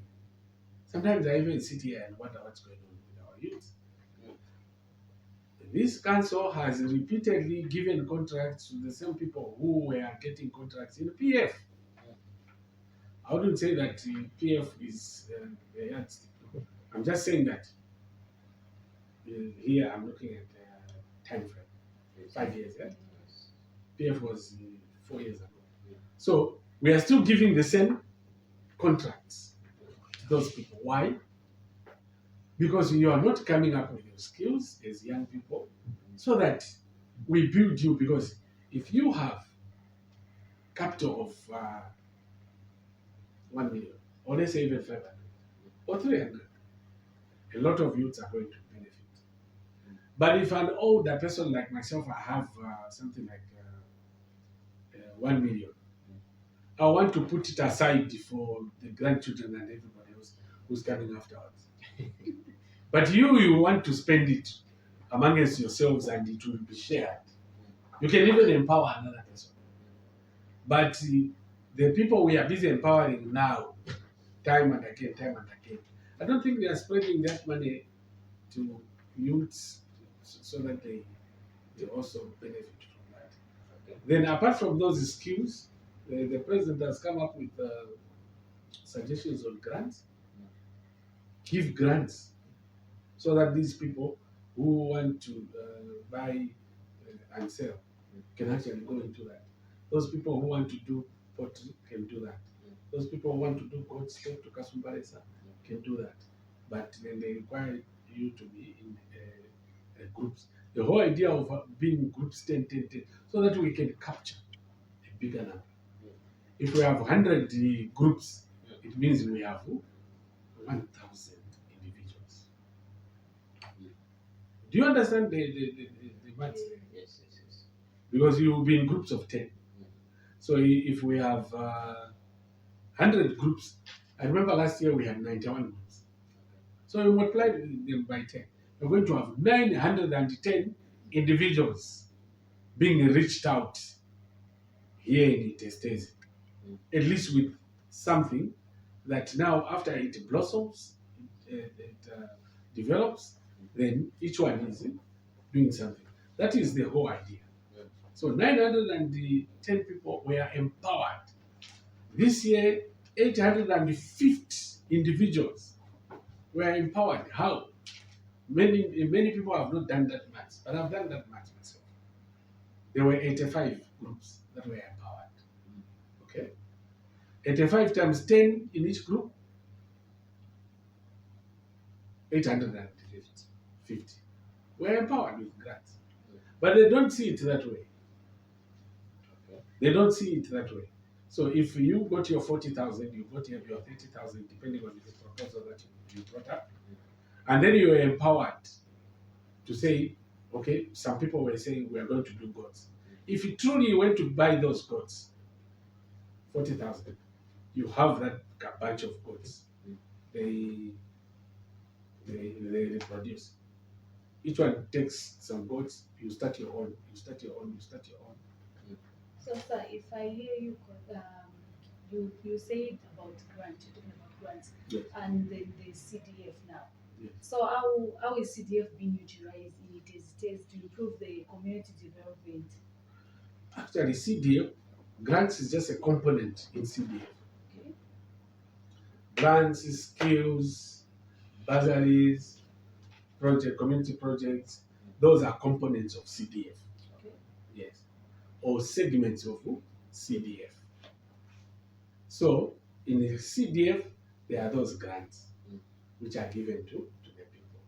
[SPEAKER 3] sometimes I even sit here and wonder what's going on with our youth. This council has repeatedly given contracts to the same people who were getting contracts in PF. I wouldn't say that PF is a yardstick. I'm just saying that here I'm looking at time frame, 5 years. Yeah? PF was 4 years ago. So we are still giving the same contracts to those people. Why? Because you are not coming up with your skills as young people so that we build you. Because if you have capital of 1 million, or let's say even 500 or 300, a lot of youths are going to benefit. But if an older person like myself, I have something like 1 million, I want to put it aside for the grandchildren and everybody else who's coming afterwards. But you want to spend it amongst yourselves and it will be shared. You can even empower another person. But the people we are busy empowering now, time and again, I don't think they are spreading that money to youths so that they also benefit from that. Okay. Then apart from those skills, the president has come up with suggestions on grants. Give grants so that these people who want to buy and sell can actually go into that. Those people who want to do pottery can do that. Those people who want to do goat steak to Kasumbalesa can do that. But then they require you to be in groups. The whole idea of being groups 10, so that we can capture a bigger number. If we have 100 groups, it means we have 1,000 individuals. Do you understand the maths?
[SPEAKER 1] Yes.
[SPEAKER 3] Because you will be in groups of 10. So if we have 100 groups, I remember last year we had 91 groups. So you multiply them by 10. You're going to have 910 individuals being reached out here in Itezhi-Tezhi, at least with something that now after it blossoms, it develops, then each one is doing something. That is the whole idea. So 910 people were empowered. This year, 850 individuals were empowered. How? Many people have not done that much, but I've done that much myself. There were 85 groups that were empowered. Okay? 85 times 10 in each group, 850 were empowered with grants. But they don't see it that way. They don't see it that way. So if you got your 40,000, you got your 30,000, depending on the proposal that you brought up, and then you were empowered to say, okay, some people were saying we are going to do goats. If you truly went to buy those goats, 40,000, you have that bunch of goats. They produce. Each one takes some goats. You start your own. You start your own. You start your own.
[SPEAKER 2] So, sir, if I hear you, you said about grants, you're talking about grants,
[SPEAKER 3] Yes.
[SPEAKER 2] and then the CDF now.
[SPEAKER 3] Yes.
[SPEAKER 2] So how is CDF being utilized in Itezhi-Tezhi to improve the community development?
[SPEAKER 3] Actually, CDF grants is just a component in CDF.
[SPEAKER 2] Okay.
[SPEAKER 3] Grants, skills, bursaries, community projects. Those are components of CDF.
[SPEAKER 2] Okay.
[SPEAKER 3] Yes, or segments of CDF. So in the CDF, there are those grants which are given to the people.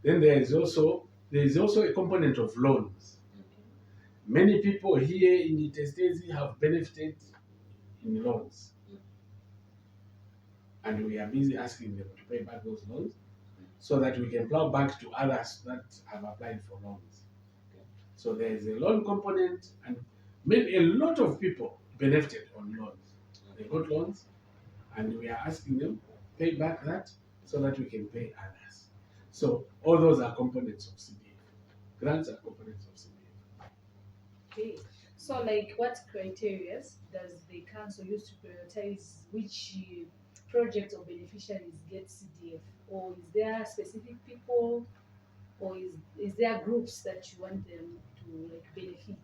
[SPEAKER 3] Then there is also a component of loans. Many people here in Itezhi-Tezhi have benefited in loans, and we are busy asking them to pay back those loans so that we can plow back to others that have applied for loans. So there is a loan component, and a lot of people benefited on loans. They got loans, and we are asking them to pay back that so that we can pay others. So all those are components of CDF. Grants are components of CDF.
[SPEAKER 2] Okay. So, like, what criteria does the council use to prioritize which projects or beneficiaries get CDF? Or is there specific people, or is there groups that you want them to like benefit?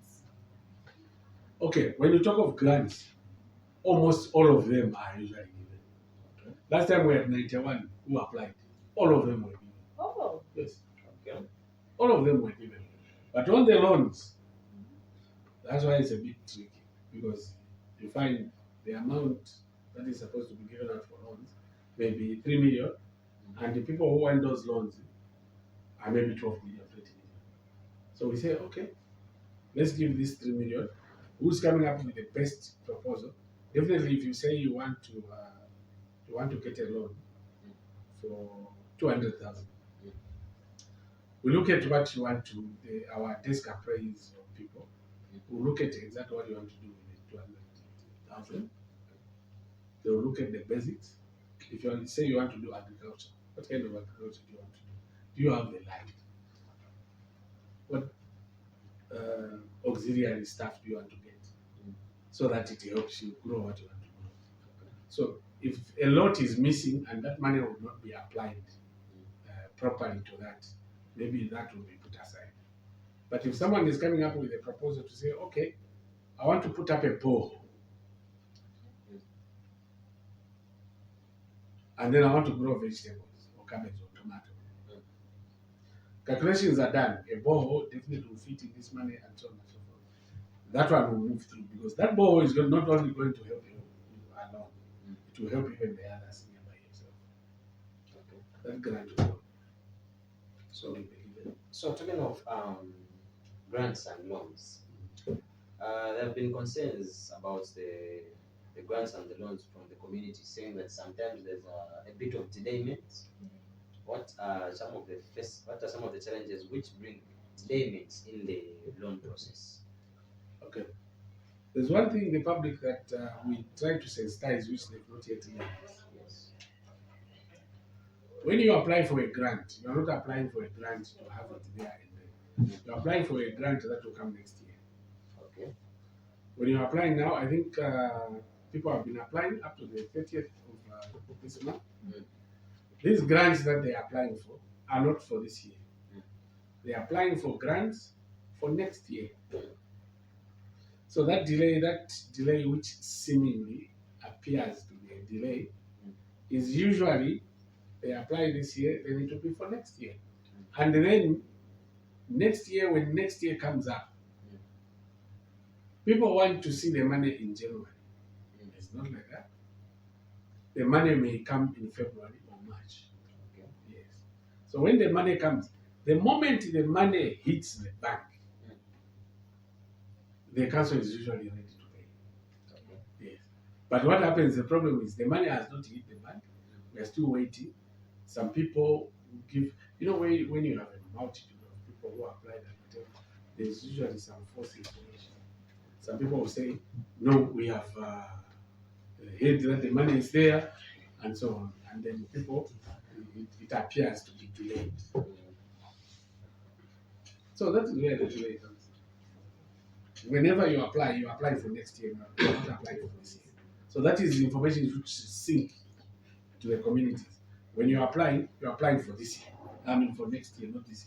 [SPEAKER 3] Okay, when you talk of grants, almost all of them are usually given. Okay. Last time we had 91 who applied. All of them were given.
[SPEAKER 2] Oh.
[SPEAKER 3] Yes. Okay. All of them were given. But on the loans, that's why it's a bit tricky, because you find the amount that is supposed to be given out for loans may be 3 million, and the people who want those loans are maybe 12 million, 20 million. So we say, okay, let's give this 3 million. Who's coming up with the best proposal? Definitely, if you say you want to get a loan for 200,000, we look at what you want to. Our desk appraise of people. We look at exactly what you want to do with the 200,000. They will look at the basics. If you say you want to do agriculture, what kind of agriculture do you want to do? Do you have the land? What auxiliary stuff do you want to get so that it helps you grow what you want to grow? So if a lot is missing and that money will not be applied properly to that, maybe that will be put aside. But if someone is coming up with a proposal to say, okay, I want to put up a borehole, and then I want to grow vegetables or cabbage or tomato. Calculations are done. A borehole definitely will fit in this money and so on and so forth. That one will move through, because that borehole is not only going to help you alone, it will help even the others nearby yourself. Okay. That grant will help.
[SPEAKER 1] So talking of grants and loans, there have been concerns about the grants and the loans from the community, saying that sometimes there's a bit of delayment. What are some of the challenges which bring delayment in the loan process?
[SPEAKER 3] Okay. There's one thing in the public that we try to sensitize, which they've not yet learned.
[SPEAKER 1] Yes.
[SPEAKER 3] When you apply for a grant, you're not applying for a grant to have it there and then. You're applying for a grant that will come next year.
[SPEAKER 1] Okay.
[SPEAKER 3] When you're applying now, I think people have been applying up to the 30th of this month. These grants that they're applying for are not for this year. they're applying for grants for next year. So that delay which seemingly appears to be a delay, is usually they apply this year, then it will be for next year. And then next year, when next year comes up, people want to see the money in January. It's not like that. The money may come in February or March.
[SPEAKER 1] Okay.
[SPEAKER 3] Yes. So when the money comes, the moment the money hits the bank, the council is usually ready to pay.
[SPEAKER 1] Okay.
[SPEAKER 3] Yes. But what happens, the problem is the money has not hit the bank. We are still waiting. Some people give, when you have a multitude of people who apply that, there's usually some false information. Some people will say, no, we have heard that the money is there, and so on. And then people, it appears to be delayed. So that is where the delay comes. Whenever you apply for next year, you are not applying for this year. So that is the information which is sink to the communities. When you're applying for this year. For next year, not this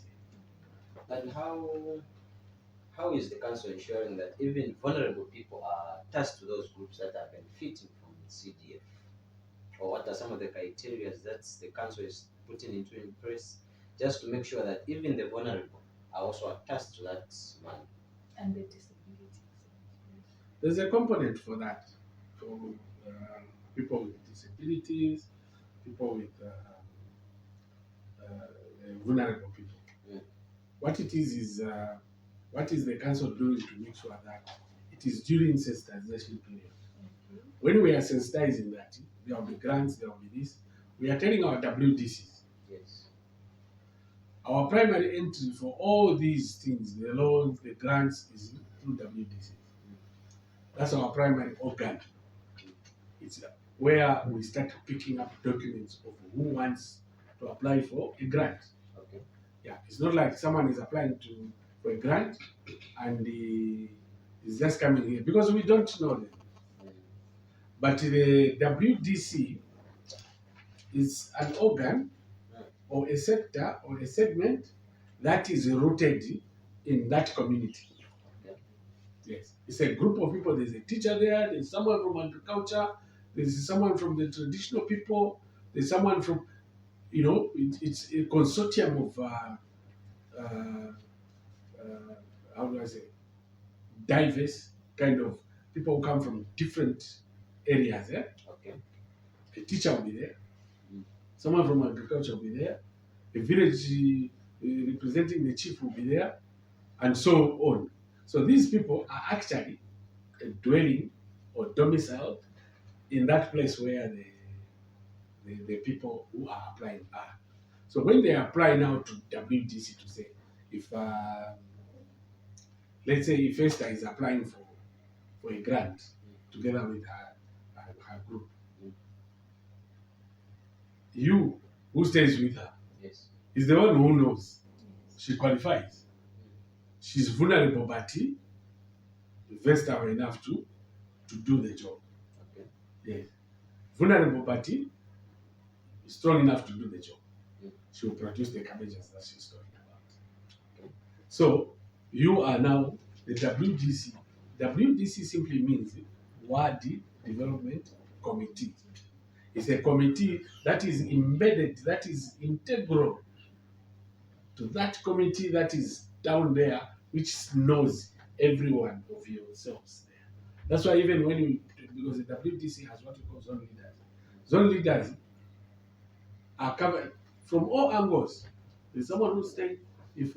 [SPEAKER 3] year.
[SPEAKER 1] And how is the council ensuring that even vulnerable people are attached to those groups that are benefiting from CDF? Or what are some of the criteria that the council is putting into place just to make sure that even the vulnerable are also attached to that money?
[SPEAKER 2] And the disabilities.
[SPEAKER 3] There's a component for that, for people with disabilities, people with vulnerable people. What it is what is the council doing to make sure that it is during sensitization period. When we are sensitizing that, there will be grants, there will be this. We are telling our WDCs.
[SPEAKER 1] Yes.
[SPEAKER 3] Our primary entry for all these things, the loans, the grants, is through WDCs. That's our primary organ. It's where we start picking up documents of who wants to apply for a grant.
[SPEAKER 1] Okay.
[SPEAKER 3] Yeah, it's not like someone is applying for a grant and is just coming here because we don't know them. But the WDC is an organ or a sector or a segment that is rooted in that community. Yes, it's a group of people. There's a teacher there, there's someone from agriculture, there's someone from the traditional people, there's someone from, it's a consortium of, how do I say, diverse kind of people who come from different areas.
[SPEAKER 1] Okay.
[SPEAKER 3] A teacher will be there, someone from agriculture will be there, a village representing the chief will be there, and so on. So these people are actually dwelling or domiciled in that place where the people who are applying are. So when they apply now to WDC to say, if let's say if Esther is applying for a grant together with her group, you who stays with her is the one who knows she qualifies. She's vulnerable, but versed enough to do the job.
[SPEAKER 1] Okay.
[SPEAKER 3] Yes. Vulnerable, but strong enough to do the job. She will produce the cabbages that she's talking about. Okay. So you are now the WDC. WDC simply means Wadi Development Committee. It's a committee that is embedded, that is integral to that committee that is down there, which knows every one of yourselves there. That's why even because the WDC has what we call zone leaders. Zone leaders are covered from all angles. There's someone who's staying, if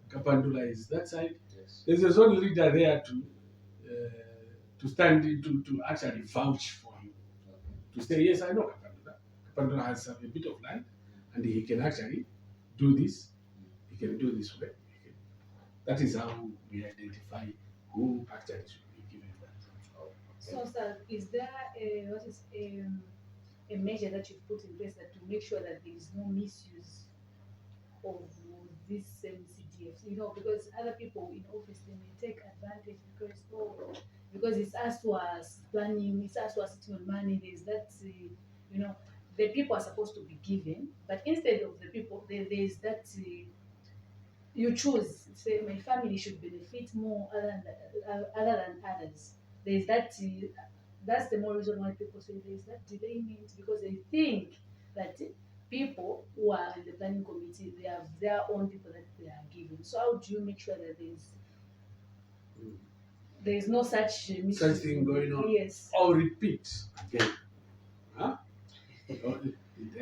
[SPEAKER 3] Kapandula is that side, there's a zone leader there to stand to actually vouch for you. To say, yes, I know Kapandula. Kapandula has a bit of land and he can actually do this. He can do this way. That is how we identify who actually should be given that.
[SPEAKER 2] So, sir, is there a measure that you've put in place that to make sure that there is no misuse of this same CDF? Because other people in office, they may take advantage because it's us who are planning, it's us who are sitting on money. There's that, the people are supposed to be given, but instead of the people, there's that you choose, say my family should benefit more other than others. There's that. That's the more reason why people say there's that delayment, because they think that people who are in the planning committee, they have their own people that they are given. So how do you make sure that there's no such
[SPEAKER 3] thing going on?
[SPEAKER 2] Yes.
[SPEAKER 3] I'll repeat again. Huh?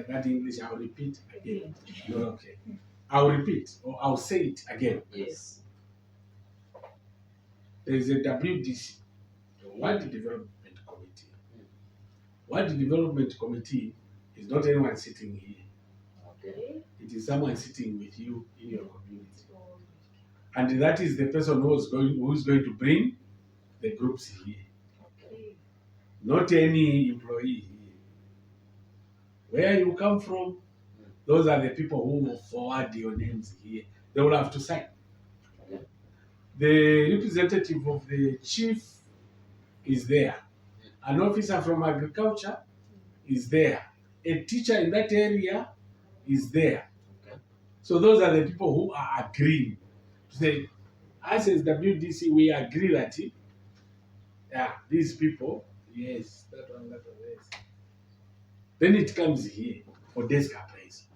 [SPEAKER 3] That English, I'll repeat again. No, okay. I'll repeat, or I'll say it again.
[SPEAKER 1] Yes.
[SPEAKER 3] There is a WDC, World Development Committee. World Development Committee is not anyone sitting here.
[SPEAKER 2] Okay.
[SPEAKER 3] It is someone sitting with you in your community. And that is the person who is going to bring the groups here.
[SPEAKER 2] Okay.
[SPEAKER 3] Not any employee here. Where you come from, those are the people who will forward your names here. They will have to sign. The representative of the chief is there. An officer from agriculture is there. A teacher in that area is there. So those are the people who are agreeing to say, us as WDC, we agree that these people, yes, that one, yes. Then it comes here for desk appraisal.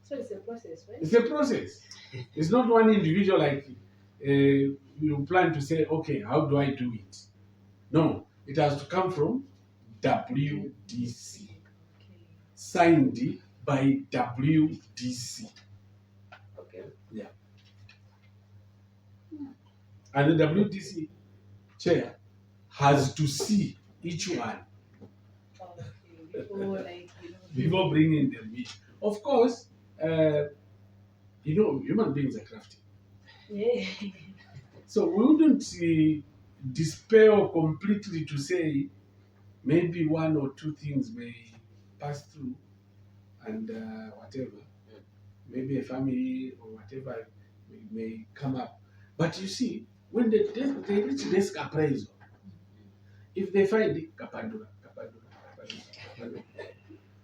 [SPEAKER 2] So it's a process, right?
[SPEAKER 3] It's a process. It's not one individual like you plan to say, okay, how do I do it? No, it has to come from WDC.
[SPEAKER 2] Okay.
[SPEAKER 3] Signed by WDC.
[SPEAKER 1] Okay.
[SPEAKER 3] Yeah. And the WDC chair has to see each one
[SPEAKER 2] Okay.
[SPEAKER 3] before bringing them in. Of course, human beings are crafty.
[SPEAKER 2] Yeah.
[SPEAKER 3] So we wouldn't despair completely to say maybe one or two things may pass through and whatever. Maybe a family or whatever may come up. But you see, when they reach desk appraisal, if they find it, kapandura,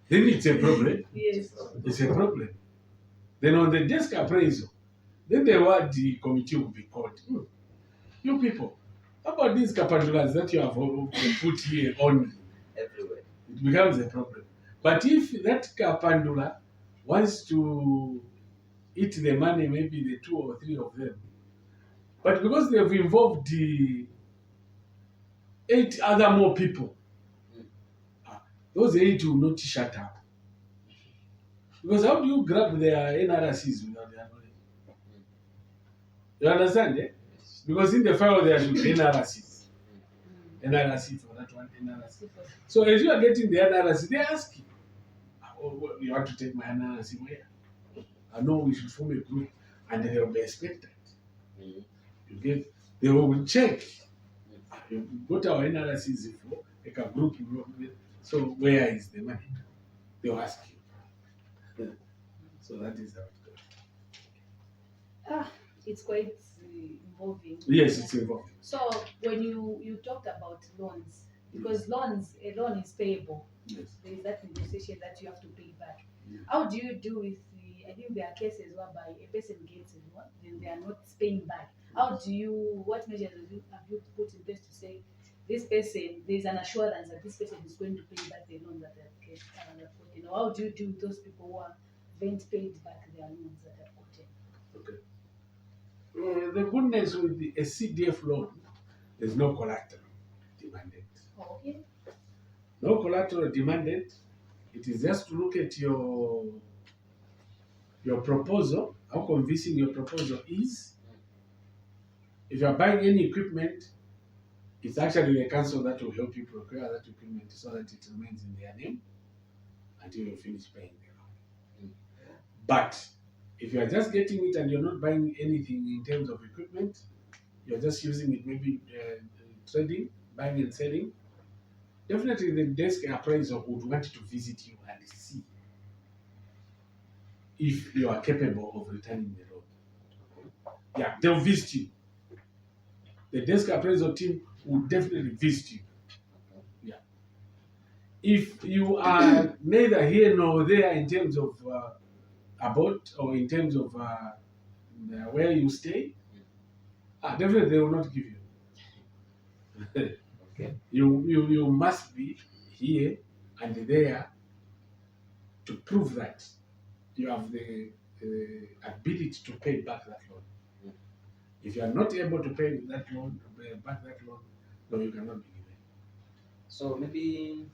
[SPEAKER 3] then it's a problem.
[SPEAKER 2] Yes.
[SPEAKER 3] It's a problem. Then on the desk appraisal, then the committee will be called. You people, how about these kapandulas that you have put here on
[SPEAKER 1] Everywhere.
[SPEAKER 3] It becomes a problem. But if that kapandula wants to eat the money, maybe the 2 or 3 of them, but because they have involved the 8 other more people, those 8 will not shut up. Because how do you grab their NRCs without their knowledge? You understand, eh? Because in the file there should be NRCs. NRC for that one, NRC. So as you are getting the NRC, they ask you, you want to take my NRC where? I know we should form a group, and they will be expected. They will check. You got our NRCs for like a group. So where is the money? They will ask you. So that is how it goes.
[SPEAKER 2] It's quite involving.
[SPEAKER 3] Yes, it's involving.
[SPEAKER 2] So when you talked about loans, because a loan is payable.
[SPEAKER 3] Yes.
[SPEAKER 2] There is that negotiation that you have to pay back.
[SPEAKER 3] Yes.
[SPEAKER 2] How do you do with I think there are cases whereby a person gets a loan, then they are not paying back. What measures have you put in place to say this person, there's an assurance that this person is going to pay back the loan that they have gotten? Or how do you do with those people who haven't paid back their loans that they have gotten?
[SPEAKER 3] Okay. The goodness with a CDF loan, there's no collateral demanded.
[SPEAKER 2] Okay.
[SPEAKER 3] No collateral demanded. It is just to look at your proposal, how convincing your proposal is. If you are buying any equipment, it's actually the council that will help you procure that equipment so that it remains in their name until you finish paying the loan. But if you are just getting it and you're not buying anything in terms of equipment, you're just using it maybe trading, buying and selling, definitely the desk appraiser would want to visit you and see if you are capable of returning the loan. Yeah, they'll visit you. The desk appraisal team will definitely visit you. Yeah. If you are neither here nor there in terms of about or in terms of where you stay, definitely they will not give you.
[SPEAKER 1] Okay.
[SPEAKER 3] You must be here and there to prove that you have the ability to pay back that loan.
[SPEAKER 1] Mm.
[SPEAKER 3] If you are not able to pay that loan, back that loan, no, you cannot be given.
[SPEAKER 1] So maybe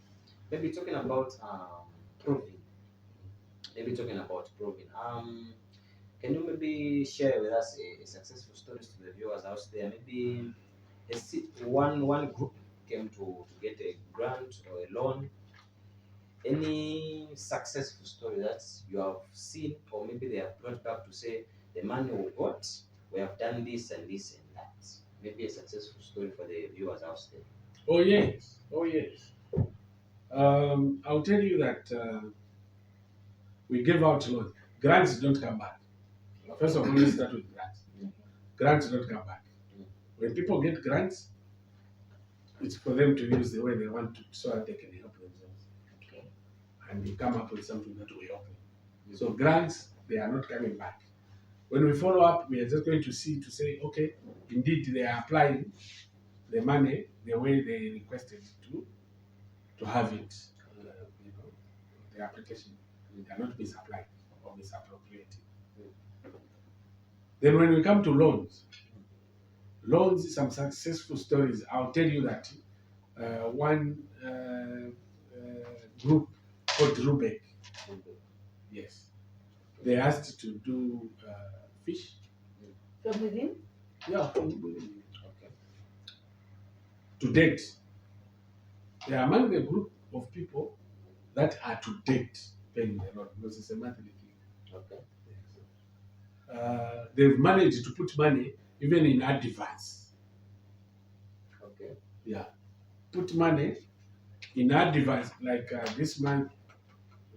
[SPEAKER 1] talking about proving. Maybe talking about proving. Can you maybe share with us a successful stories to the viewers out there? Maybe one group came to get a grant or a loan. Any successful story that you have seen, or maybe they have brought back to say the money we got, we have done this and this and that. Maybe a successful story for the viewers out there.
[SPEAKER 3] Oh yes, oh yes. I'll tell you that we gave out loans. Grants don't come back. First of all, let's start with grants. Grants don't come back. When people get grants, it's for them to use the way they want to, so that they can help themselves.
[SPEAKER 1] Okay.
[SPEAKER 3] And they come up with something that will help them. So grants, they are not coming back. When we follow up, we are just going to see to say, okay, indeed they are applying the money the way they requested to have it. The application, they are not misapplied or misappropriated. Then when we come to loans, some successful stories. I'll tell you that one group called Rubek, yes, they asked to do fish.
[SPEAKER 2] From within?
[SPEAKER 3] Yeah, from within.
[SPEAKER 1] Okay.
[SPEAKER 3] To date, they are among the group of people that are to date paying the loan because it's a monthly thing.
[SPEAKER 1] Okay.
[SPEAKER 3] They've managed to put money even in advance.
[SPEAKER 1] Okay.
[SPEAKER 3] Yeah, put money in advance. Like this month,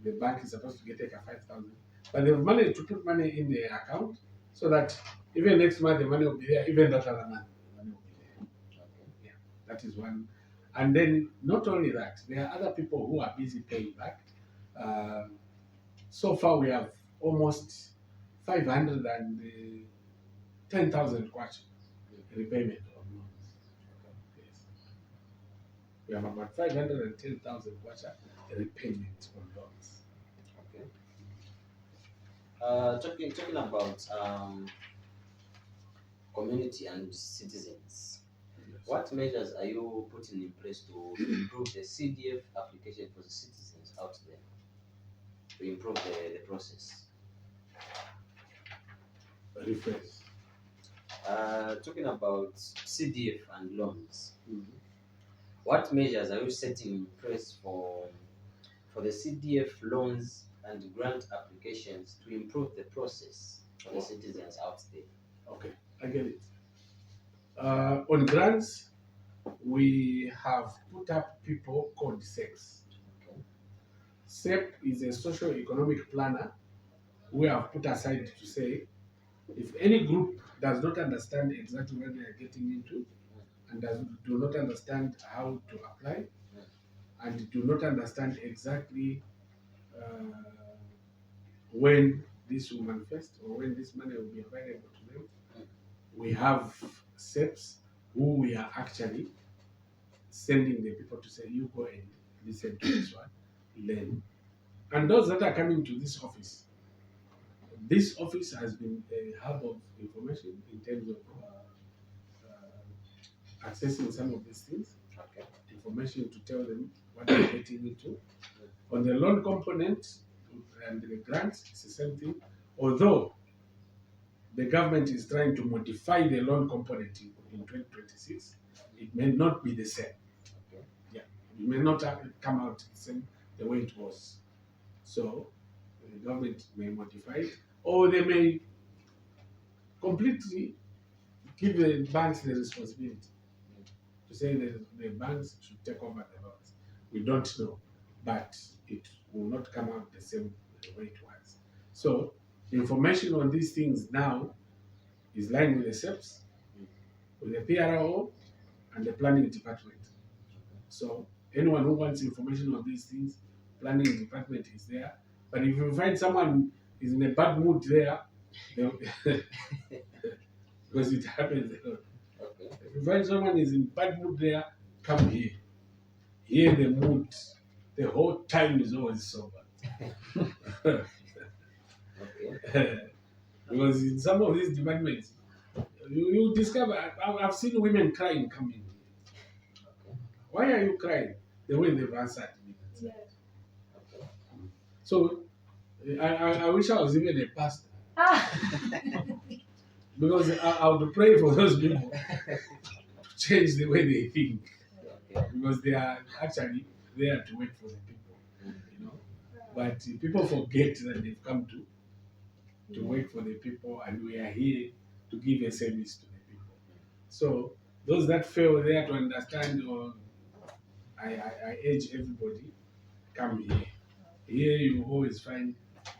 [SPEAKER 3] the bank is supposed to get like 5,000, but they've managed to put money in their account so that even next month the money will be there. Even that other month, the money will be there.
[SPEAKER 1] Okay.
[SPEAKER 3] Yeah, that is one. And then not only that, there are other people who are busy paying back. So far, we have almost 510,000 kwacha repayment of loans. Yes. We have about 510,000 kwacha repayment on loans.
[SPEAKER 1] Okay. Talking about community and citizens.
[SPEAKER 3] Yes.
[SPEAKER 1] What measures are you putting in place to improve the CDF application for the citizens out there? To improve the process.
[SPEAKER 3] Rephrase.
[SPEAKER 1] Talking about CDF and loans.
[SPEAKER 3] Mm-hmm.
[SPEAKER 1] What measures are you setting in place for the CDF loans and grant applications to improve the process for the citizens out there?
[SPEAKER 3] Okay, I get it. On grants, we have put up people called SEPs.
[SPEAKER 1] Okay.
[SPEAKER 3] SEP is a socio-economic planner we have put aside to say if any group does not understand exactly what they are getting into and do not understand how to apply and do not understand exactly when this will manifest or when this money will be available to them, we have SEPs who we are actually sending the people to say, you go and listen to this one, learn. And those that are coming to this office has been a hub of information in terms of accessing some of these things,
[SPEAKER 1] Okay.
[SPEAKER 3] information to tell them what they're getting into. On the loan component and the grants, it's the same thing. Although the government is trying to modify the loan component in 2026, it may not be the same.
[SPEAKER 1] Okay.
[SPEAKER 3] Yeah, it may not come out the same the way it was. So the government may modify it, or they may completely give the banks the responsibility to say the banks should take over the loans. We don't know, but it will not come out the same way it was. So the information on these things now is lying with the SEPs, with the PRO, and the planning department. So anyone who wants information on these things, planning department is there. But if you find someone is in a bad mood there, because it happens a lot.
[SPEAKER 1] Okay.
[SPEAKER 3] If you find someone is in bad mood there, come here. Here the mood, the whole time is always sober.
[SPEAKER 1] Okay.
[SPEAKER 3] Because in some of these departments, you discover, I've seen women crying coming here.
[SPEAKER 1] Okay.
[SPEAKER 3] Why are you crying? The way they've answered me.
[SPEAKER 2] Yeah.
[SPEAKER 1] Okay.
[SPEAKER 3] So I wish I was even a pastor,
[SPEAKER 2] Ah.
[SPEAKER 3] because I would pray for those people to change the way they think,
[SPEAKER 1] Okay.
[SPEAKER 3] because they are actually there to work for the people,
[SPEAKER 1] Mm.
[SPEAKER 3] you know. But people forget that they've come to work for the people, and we are here to give a service to the people. So those that fail there to understand, or I urge everybody, come here. Here you always find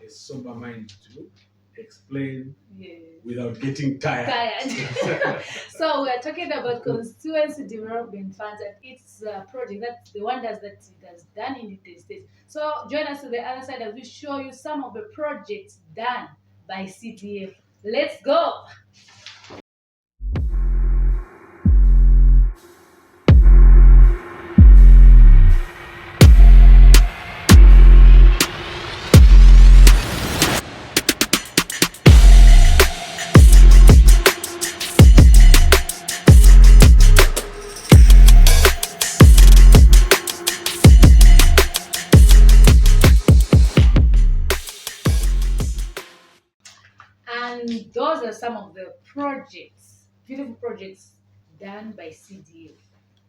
[SPEAKER 3] a sober mind to explain
[SPEAKER 2] Yes.
[SPEAKER 3] without getting tired.
[SPEAKER 2] Tired. So we are talking about Constituency Development Fund, and its project, that's the wonders that it has done in the state. So join us to the other side as we show you some of the projects done by CDF. Let's go. And those are some of the projects, beautiful projects done by CDF.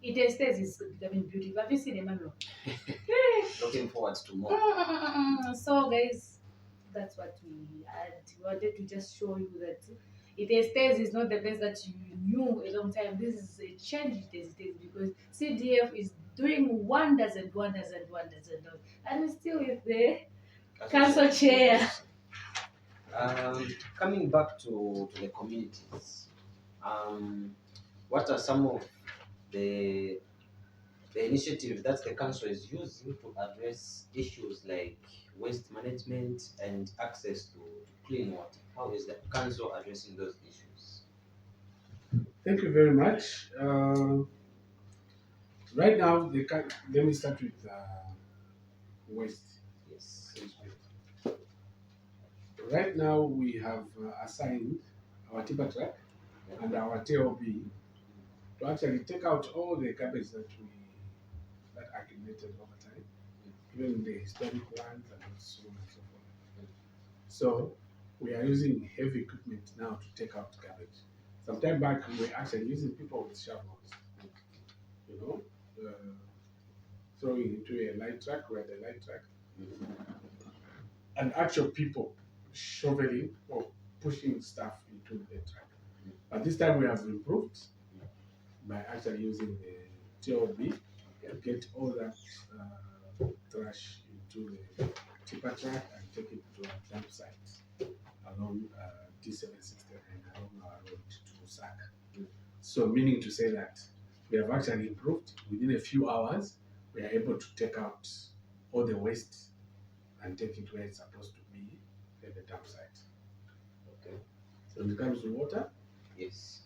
[SPEAKER 2] Itezhi-Tezhi is becoming beautiful. Have you seen Emmanuel?
[SPEAKER 1] Looking forward to more.
[SPEAKER 2] So guys, that's what we had. We wanted to just show you that Itezhi-Tezhi is not the best that you knew a long time. This is a change Itezhi-Tezhi, because CDF is doing wonders and wonders and wonders and wonders. And we're still with the council chair.
[SPEAKER 1] Coming back to the communities, what are some of the initiatives that the council is using to address issues like waste management and access to clean water? How is the council addressing those issues?
[SPEAKER 3] Thank you very much. Right now, let me start with waste.
[SPEAKER 1] Yes.
[SPEAKER 3] Right now, we have assigned our tipper truck and our TOB to actually take out all the garbage that accumulated over time, even the historic ones and so on and so forth. So we are using heavy equipment now to take out garbage. Some time back, we were actually using people with shovels, you know, throwing into a light truck, we had a light truck, and actual people shoveling or pushing stuff into the truck. But this time we have improved by actually using the TOB to get all that trash into the tipper truck and take it to a dump site along D769 along our road to Lusaka. So meaning to say that we have actually improved. Within a few hours, we are able to take out all the waste and take it where it's supposed to be at the dump site.
[SPEAKER 1] Okay.
[SPEAKER 3] So when it comes to water,
[SPEAKER 1] Yes.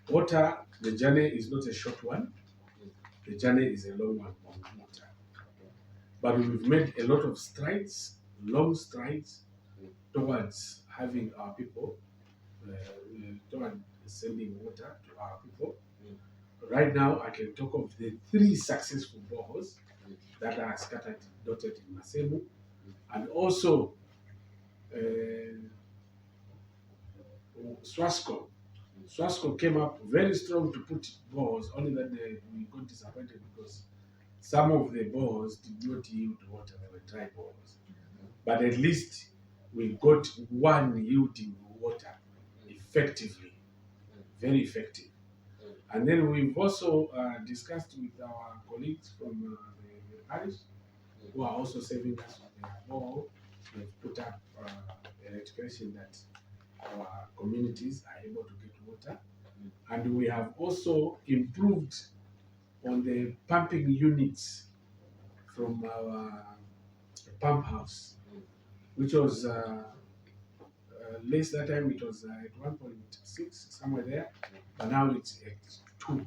[SPEAKER 3] water, the journey is not a short one. The journey is a long one on water. But we've made a lot of strides, long strides, towards having our people, towards sending water to our people. Right now, I can talk of the 3 successful boreholes that are scattered, dotted in Masemu, and also Swasco. Swasco came up very strong to put boreholes, only that we got disappointed because some of the boreholes did not yield water, they were dry boreholes. But at least we got one yielding water effectively, very effective. And then we've also discussed with our colleagues from the parish, who are also saving us with their borehole. They've put up electrification that our communities are able to get water. And we have also improved on the pumping units from our pump house. which was less that time. It was at 1.6 somewhere there, but now it's at 2.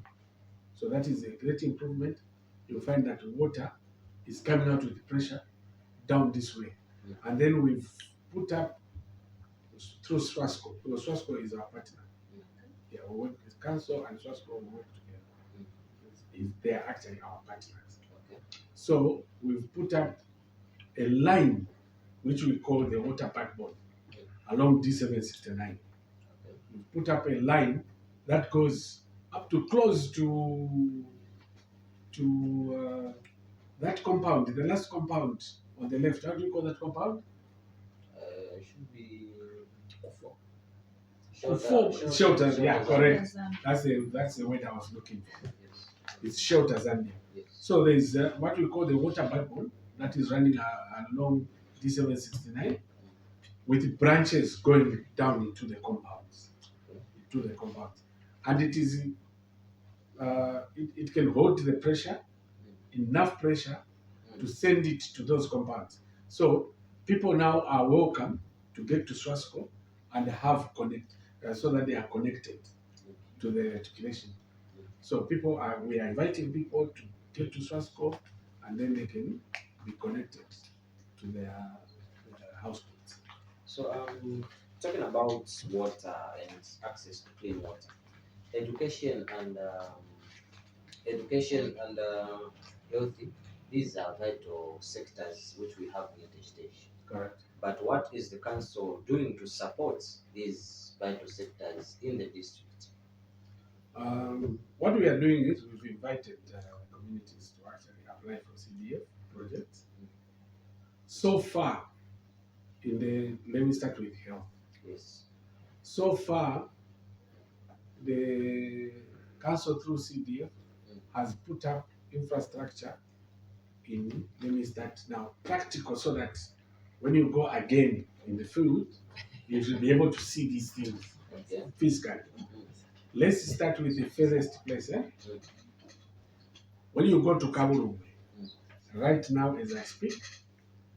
[SPEAKER 3] So that is a great improvement. You'll find that water is coming out with pressure down this way. And then we've put up through Swasco, because Swasco is our partner. Yeah, we work with council and Swasco, we work together. They are actually our partners. So we've put up a line which we call the water backbone along D769. We've put up a line that goes up to close to that compound, the last compound on the left. How do you call that compound?
[SPEAKER 1] Should be
[SPEAKER 3] Shelters, yeah, correct. That's the word I was looking for.
[SPEAKER 1] Yes.
[SPEAKER 3] It's shelter Zambian.
[SPEAKER 1] Yes.
[SPEAKER 3] So there is what we call the water backbone that is running along D769 with branches going down into the compounds. And it is it can hold the pressure, enough pressure to send it to those compounds. So people now are welcome to get to Swasco and have so that they are connected to the reticulation. So we are inviting people to get to Swasco, and then they can be connected to their households.
[SPEAKER 1] So talking about water and access to clean water, education and healthy, these are vital sectors which we have in Itezhi-Tezhi.
[SPEAKER 3] Correct.
[SPEAKER 1] But what is the council doing to support these vital sectors in the district?
[SPEAKER 3] What we are doing is we've invited communities to actually apply for CDF projects. So far, let me start with health.
[SPEAKER 1] Yes.
[SPEAKER 3] So far, the council through CDF has put up infrastructure let me start now, practical, so that when you go again in the field, you should be able to see these things physically. Let's start with the furthest place. When you go to Kaburumbe, right now as I speak,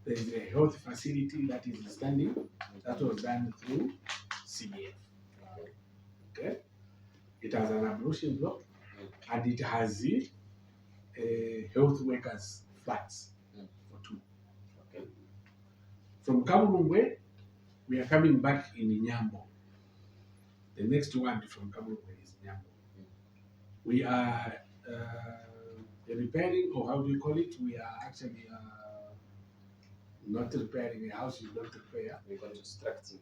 [SPEAKER 3] there is a health facility that is standing, that was done through CDF. Okay? It has an ablution block, and it has health workers flats for 2. Okay. From Kaburumbe, we are coming back in Nyambo. The next one from Kaburumbe is Nyambo. We are repairing, or how do you call it? We are actually not repairing a house. You don't repair.
[SPEAKER 1] We're constructing.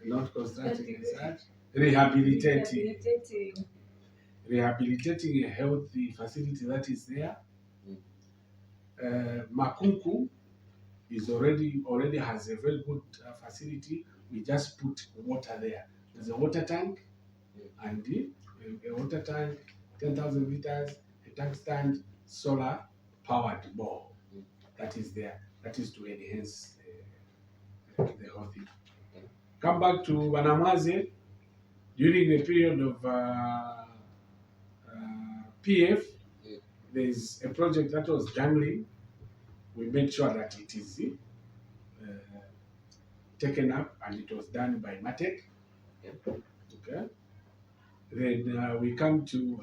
[SPEAKER 3] Not constructing as such. Rehabilitating a healthy facility that is there. Makunku is already has a very good facility. We just put water there. There's a water tank, and a water tank, 10,000 liters, a tank stand, solar powered bore that is there. That is to enhance the healthy. Come back to Banamaze. During the period of PF, there's a project that was jangling. We made sure that it is taken up, and it was done by Matek. Okay. Then we come to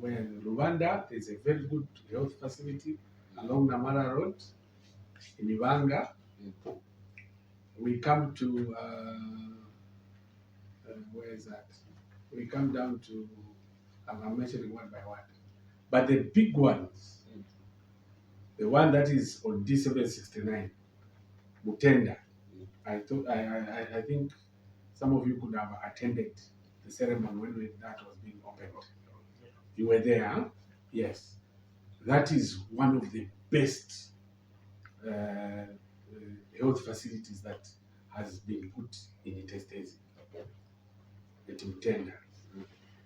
[SPEAKER 3] Rwanda. There's a very good health facility along Namara Road in Ibanga. We come to where is that? We come down to, I'm mentioning one by one. But the big ones, the one that is on D769, Mutenda. I think some of you could have attended the ceremony when that was being opened. You were there, huh? Yes. That is one of the best health facilities that has been put in Itezhi-Tezhi. At Mutenda.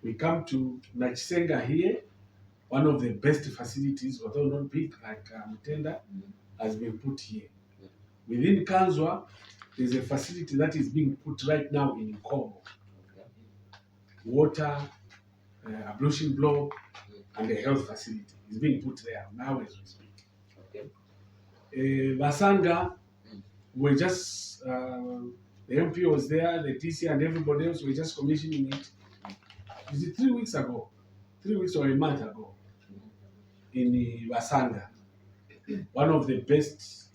[SPEAKER 3] We come to Nachisenga here. One of the best facilities, although not big like Mutenda, has been put here. Within Kanzwa, there's a facility that is being put right now in Nkomo. Water, ablution block, and a health facility is being put there now as we speak. Basanga, we're just, the MP was there, the TC and everybody else were just commissioning it. Is it 3 weeks ago? 3 weeks or a month ago in Basanga. One of the best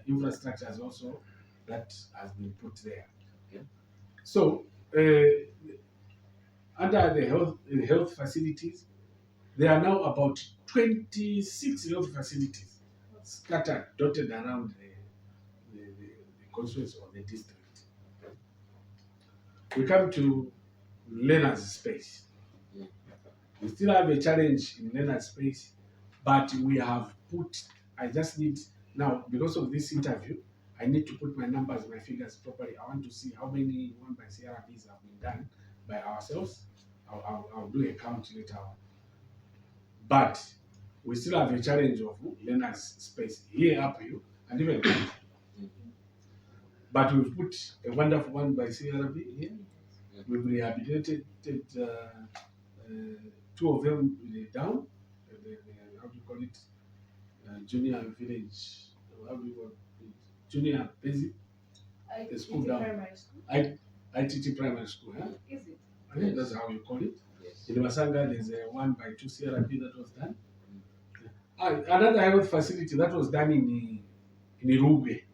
[SPEAKER 3] infrastructures also that has been put there.
[SPEAKER 1] Okay.
[SPEAKER 3] So, under the health facilities, there are now about 26 health facilities scattered, dotted around the constituency or the district. We come to learners' space. We still have a challenge in learners' space, but we have put, I just need, now because of this interview, I need to put my numbers, my figures properly. I want to see how many 1 by CRBs have been done by ourselves. I'll do a count later on. But we still have a challenge of learners' space here up here and even down. But we've put a wonderful 1 by CRB here. We've rehabilitated 2 of them down. How do you call it? Junior village. How do you call it? Junior basic. The school down.
[SPEAKER 2] Primary school.
[SPEAKER 3] ITT primary school. Huh?
[SPEAKER 2] Is it?
[SPEAKER 3] I think that's how you call it.
[SPEAKER 1] Yes.
[SPEAKER 3] In Masanga, there's a 1 by 2 CRB that was done. Another health facility that was done in Irugwe.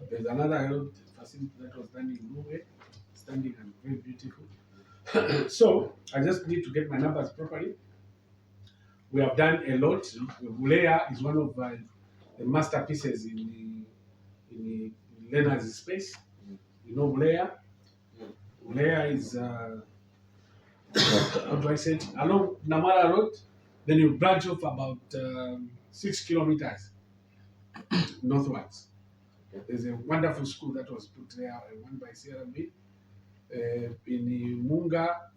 [SPEAKER 3] There's another health facility that was done in Irugwe, standing and very beautiful. So I just need to get my numbers properly. We have done a lot. Bulea is one of the masterpieces in the learners' space. You know Bulea? Bulea is how do I say it? Along Namara Road, then you branch off about 6 kilometers northwards. There's a wonderful school that was put there, a 1 by CRB. In Munga,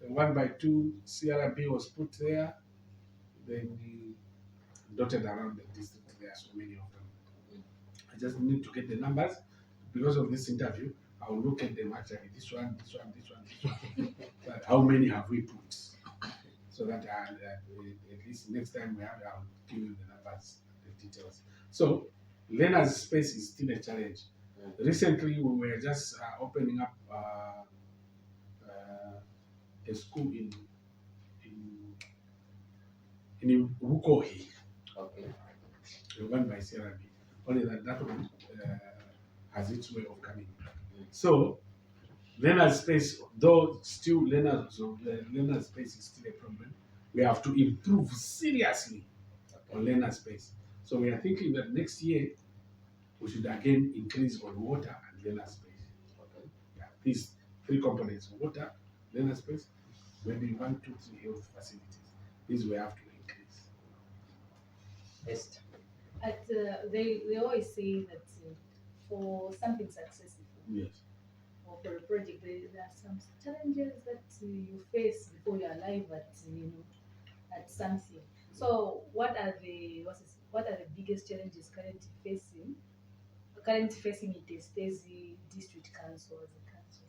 [SPEAKER 3] a 1 by 2 CRB was put there. Then dotted around the district, there are so many of them. I just need to get the numbers. Because of this interview, I will look at them actually. This one. But how many have we put? So that at least next time we have, I'll give you the numbers, the details. So, learners' space is still a challenge. Recently, we were just opening up a school in Ukohi.
[SPEAKER 1] Okay.
[SPEAKER 3] The 1 by CRB. Only that one has its way of coming. So, learners' space, though still learners space is still a problem, we have to improve seriously on learners' space. So we are thinking that next year we should again increase on water and learners' space.
[SPEAKER 1] Okay.
[SPEAKER 3] Yeah, these 3 components: water, learners' space, maybe 1, 2, 3 health facilities. These we have to increase.
[SPEAKER 1] Esther.
[SPEAKER 2] They always say that for something successful,
[SPEAKER 3] Yes.
[SPEAKER 2] or for a project, there are some challenges that you face before you arrive at something. So, what are the biggest challenges currently facing Itezhi-Tezhi District Council as a council?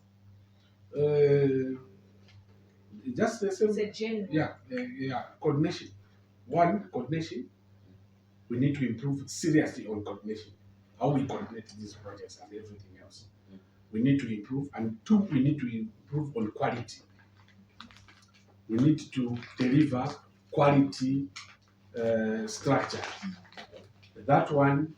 [SPEAKER 3] Just the same.
[SPEAKER 2] It's a general.
[SPEAKER 3] Yeah. Coordination. 1, coordination. We need to improve seriously on coordination. How we coordinate these projects and everything else. We need to improve. And 2, we need to improve on quality. We need to deliver quality structure. That one,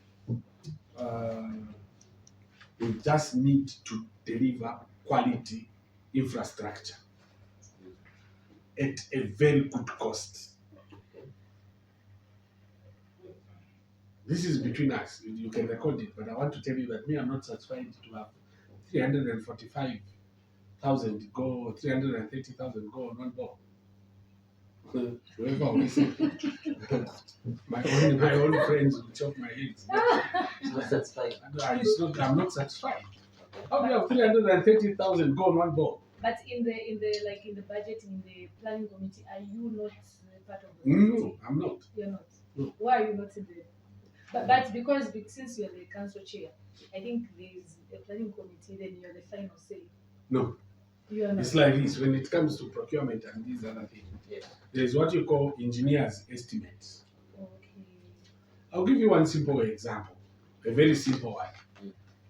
[SPEAKER 3] we just need to deliver quality infrastructure at a very good cost. This is between us. You can record it, but I want to tell you that me, I'm not satisfied to have 345,000 go, 330,000 go on one ball. Whoever will say, my own friends will chop my head.
[SPEAKER 1] It's not satisfied.
[SPEAKER 3] I'm not satisfied. How do you have 330,000 go on one ball?
[SPEAKER 2] But in the budget, in the planning committee, are you not part of the
[SPEAKER 3] No,
[SPEAKER 2] committee?
[SPEAKER 3] I'm not.
[SPEAKER 2] You're not.
[SPEAKER 3] No.
[SPEAKER 2] Why are you not in the? But because since you're the council chair, I think there's a planning committee. Then you're the final say.
[SPEAKER 3] No.
[SPEAKER 2] You are not.
[SPEAKER 3] It's like this when it comes to procurement and these other things.
[SPEAKER 1] Yes.
[SPEAKER 3] There's what you call engineers' estimates.
[SPEAKER 2] Okay.
[SPEAKER 3] I'll give you one simple example, a very simple one.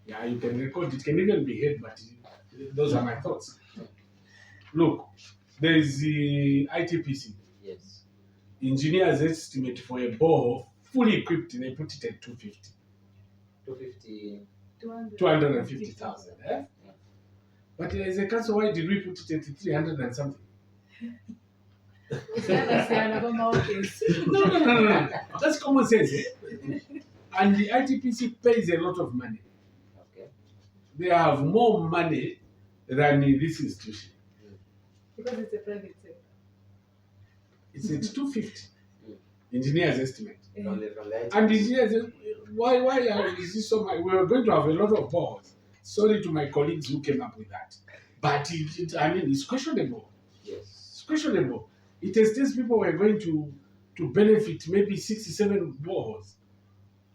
[SPEAKER 3] Yeah, you can record. It can even be heard, but those are my thoughts. Look, there is the ITPC.
[SPEAKER 1] Yes.
[SPEAKER 3] Engineers estimate for a borehole fully equipped, they put it at 250.
[SPEAKER 1] 250.
[SPEAKER 3] 250,000. Eh? But as a council, why did we put it at 300 and something? No. That's common sense. Eh? And the ITPC pays a lot of money.
[SPEAKER 1] Okay.
[SPEAKER 3] They have more money than this institution.
[SPEAKER 2] Because it's a private sector.
[SPEAKER 3] It's at 250. Engineers estimate.
[SPEAKER 1] From the
[SPEAKER 3] And engineers, why is this so much? We were going to have a lot of boards. Sorry to my colleagues who came up with that. But it's questionable.
[SPEAKER 1] Yes.
[SPEAKER 3] It's questionable. It estates people were going to benefit maybe 67 boards.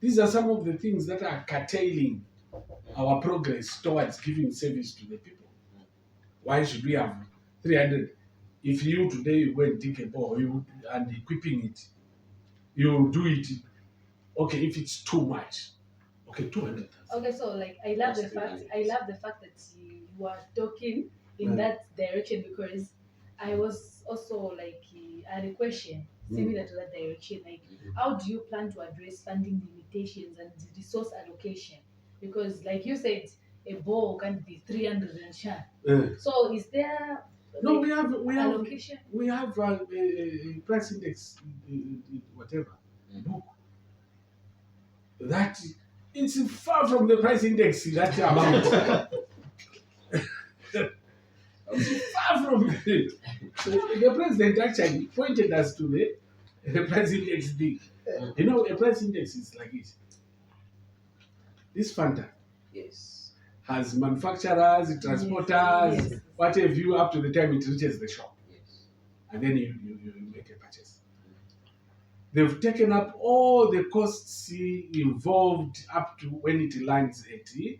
[SPEAKER 3] These are some of the things that are curtailing our progress towards giving service to the people. Why should we have 300? If you today you go and dig a bore and equipping it, you do it. Okay, if it's too much, okay, 200,000.
[SPEAKER 2] Okay, so like I love the fact that you are talking in that direction, because I was also like I had a question similar to that direction. Like, how do you plan to address funding limitations and resource allocation? Because, like you said, a ball can be 300 and sharp. So, is there
[SPEAKER 3] No,
[SPEAKER 2] like,
[SPEAKER 3] we have
[SPEAKER 2] allocation?
[SPEAKER 3] We have a price index, whatever book. That it's far from the price index that amount. It's far from it. The president actually pointed us to the price index thing. You know, a price index is like this. This Fanta
[SPEAKER 1] Yes.
[SPEAKER 3] has manufacturers, transporters,
[SPEAKER 2] Yes.
[SPEAKER 3] what have you, up to the time it reaches the shop.
[SPEAKER 1] Yes.
[SPEAKER 3] And then you make a purchase. They've taken up all the costs involved up to when it lands at the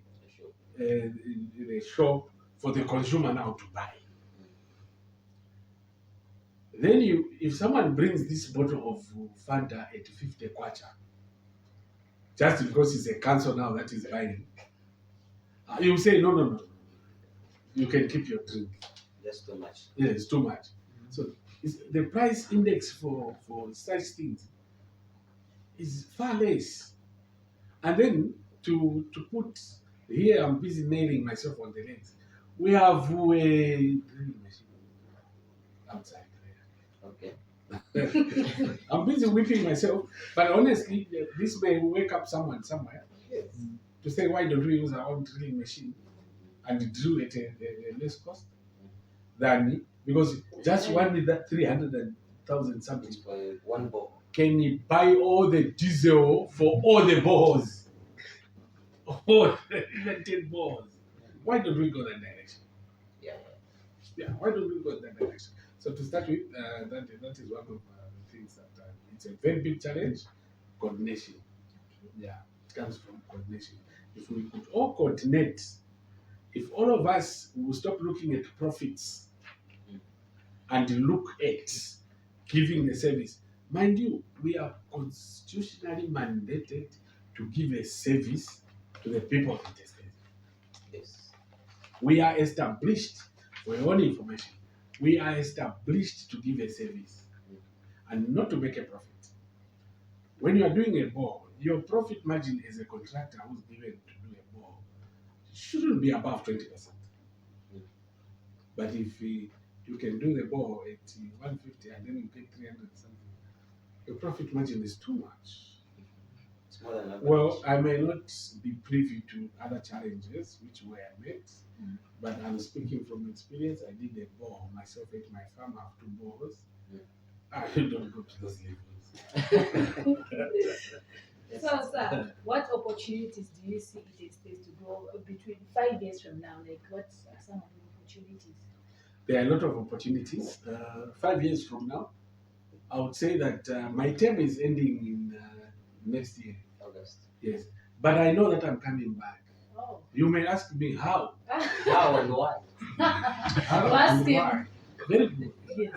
[SPEAKER 3] shop for the consumer now to buy. Then if someone brings this bottle of Fanta at 50 kwacha, just because it's a council now that is buying, you say no. You can keep your drink.
[SPEAKER 1] That's too much.
[SPEAKER 3] Yeah, it's too much. So the price index for such things is far less. And then to put here, I'm busy nailing myself on the legs. We have a drilling machine outside
[SPEAKER 1] Okay.
[SPEAKER 3] there. I'm busy whipping myself, but honestly, this may wake up someone somewhere
[SPEAKER 1] Yes.
[SPEAKER 3] to say, why don't we use our own drilling machine and drill at a less cost than, because just one with that 300,000 something
[SPEAKER 1] It's for one ball.
[SPEAKER 3] can you buy all the diesel for all the balls? All even 10 balls. Why don't we go that direction?
[SPEAKER 1] Yeah.
[SPEAKER 3] Why don't we go that direction? So to start with, that is one of the things that it's a very big challenge. Coordination. Yeah, it comes from coordination. If we could all coordinate, if all of us will stop looking at profits and look at giving the service. Mind you, we are constitutionally mandated to give a service to the people of Itezhi-Tezhi.
[SPEAKER 1] Yes.
[SPEAKER 3] We are established, for your own information, we are established to give a service and not to make a profit. When you are doing a bore, your profit margin as a contractor who's given to do a bore shouldn't be above 20%. But if you can do the bore at 150 and then you get 300 something, your profit margin is too much.
[SPEAKER 1] It's more than average.
[SPEAKER 3] Well, I may not be privy to other challenges which were met, but I'm speaking from experience. I did a bore myself at my farm. I have 2 bores. I don't go to those levels.
[SPEAKER 2] So, sir, what opportunities do you see Itezhi-Tezhi to grow between 5 years from now? Like, what are some of the opportunities?
[SPEAKER 3] There are a lot of opportunities. 5 years from now, I would say that my term is ending in next year.
[SPEAKER 1] August.
[SPEAKER 3] Yes, but I know that I'm coming back.
[SPEAKER 2] Oh.
[SPEAKER 3] You may ask me how.
[SPEAKER 1] How and why?
[SPEAKER 3] How
[SPEAKER 2] You ask
[SPEAKER 3] and
[SPEAKER 2] him.
[SPEAKER 3] why? Very good.
[SPEAKER 2] Yes.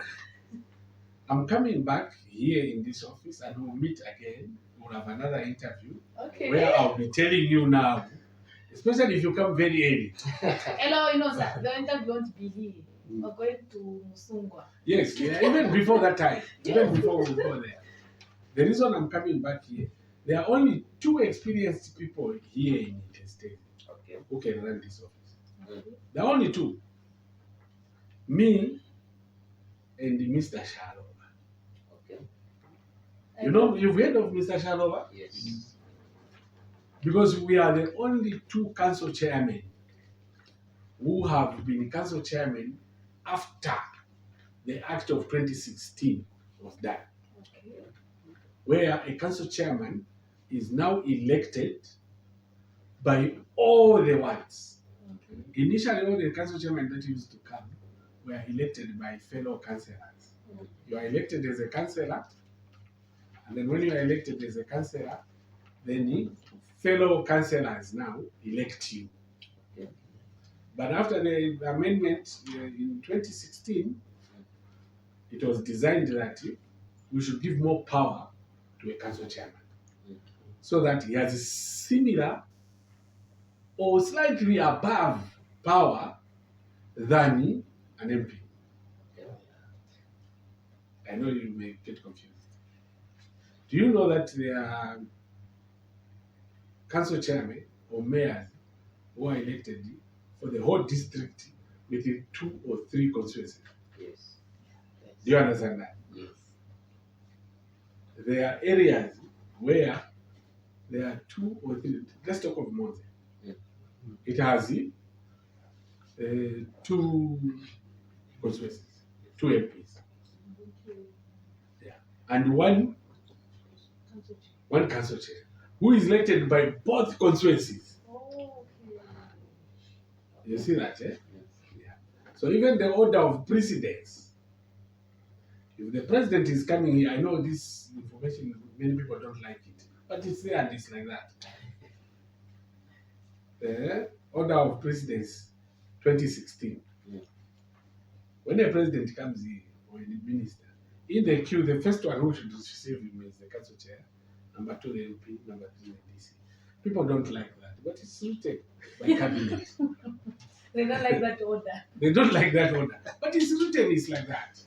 [SPEAKER 3] I'm coming back here in this office and we'll meet again. We'll have another interview
[SPEAKER 2] Okay.
[SPEAKER 3] where I'll be telling you now Especially if you come very early.
[SPEAKER 2] Hello, you know, sir, the interview won't be here. We're going to Musungwa.
[SPEAKER 3] Yes, yeah, even before that time, even
[SPEAKER 2] Yes.
[SPEAKER 3] before we go there. The reason I'm coming back here, there are only 2 experienced people here in Itezhi-Tezhi who can run this office. There are only 2. Me and Mr. Shalova.
[SPEAKER 1] Okay.
[SPEAKER 3] You know, you've heard of Mr. Shalova?
[SPEAKER 1] Yes.
[SPEAKER 3] Because we are the only 2 council chairmen who have been council chairmen after the Act of 2016 was done.
[SPEAKER 2] Okay.
[SPEAKER 3] Where a council chairman is now elected by all the wards.
[SPEAKER 2] Okay.
[SPEAKER 3] Initially, all the council chairmen that used to come were elected by fellow councillors. You are elected as a councillor, and then when you are elected as a councillor, then the fellow councillors now elect you.
[SPEAKER 1] Okay.
[SPEAKER 3] But after the amendment in 2016, it was designed that we should give more power to a council chairman, so that he has similar or slightly above power than an MP. I know you may get confused. Do you know that there are council chairmen or mayors who are elected for the whole district within 2 or 3 constituencies?
[SPEAKER 1] Yes.
[SPEAKER 3] Do you understand that?
[SPEAKER 1] Yes.
[SPEAKER 3] There are areas where there are 2 or 3. Let's talk of Monze.
[SPEAKER 1] Yeah.
[SPEAKER 3] It has 2 constituencies, 2 MPs, and one council chair who is elected by both constituencies.
[SPEAKER 2] Okay.
[SPEAKER 3] You see that, eh? Yeah. So even the order of precedence, if the president is coming here, I know this information, many people don't like it, but it's there and it's like that. The order of precedence 2016.
[SPEAKER 1] Yeah.
[SPEAKER 3] When a president comes here or a minister, in the queue, the first one who should receive him is the council chair, number 2 the MP, number 3 the DC. People don't like that, but it's written by cabinet.
[SPEAKER 2] They don't like that order.
[SPEAKER 3] They don't like that order, but it's written, it's like that.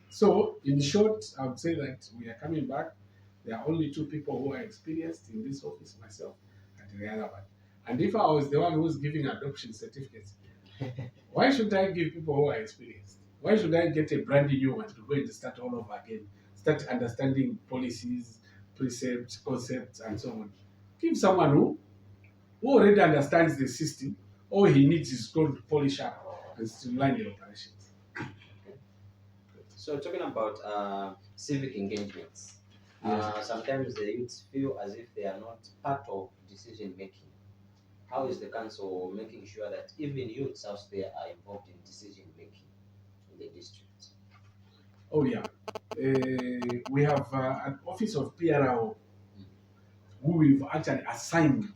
[SPEAKER 3] So, in short, I would say that we are coming back. There are only 2 people who are experienced in this office, myself and the other one. And if I was the one who's giving adoption certificates, why should I give people who are experienced? Why should I get a brand new one to go and start all over again? Start understanding policies, precepts, concepts, and so on. Give someone who already understands the system. All he needs is going to polish up and streamline the operations.
[SPEAKER 1] So talking about civic engagements, sometimes the youths feel as if they are not part of decision making. How is the council making sure that even youths out there are involved in decision making in the district?
[SPEAKER 3] Oh yeah, we have an office of PRO who we've actually assigned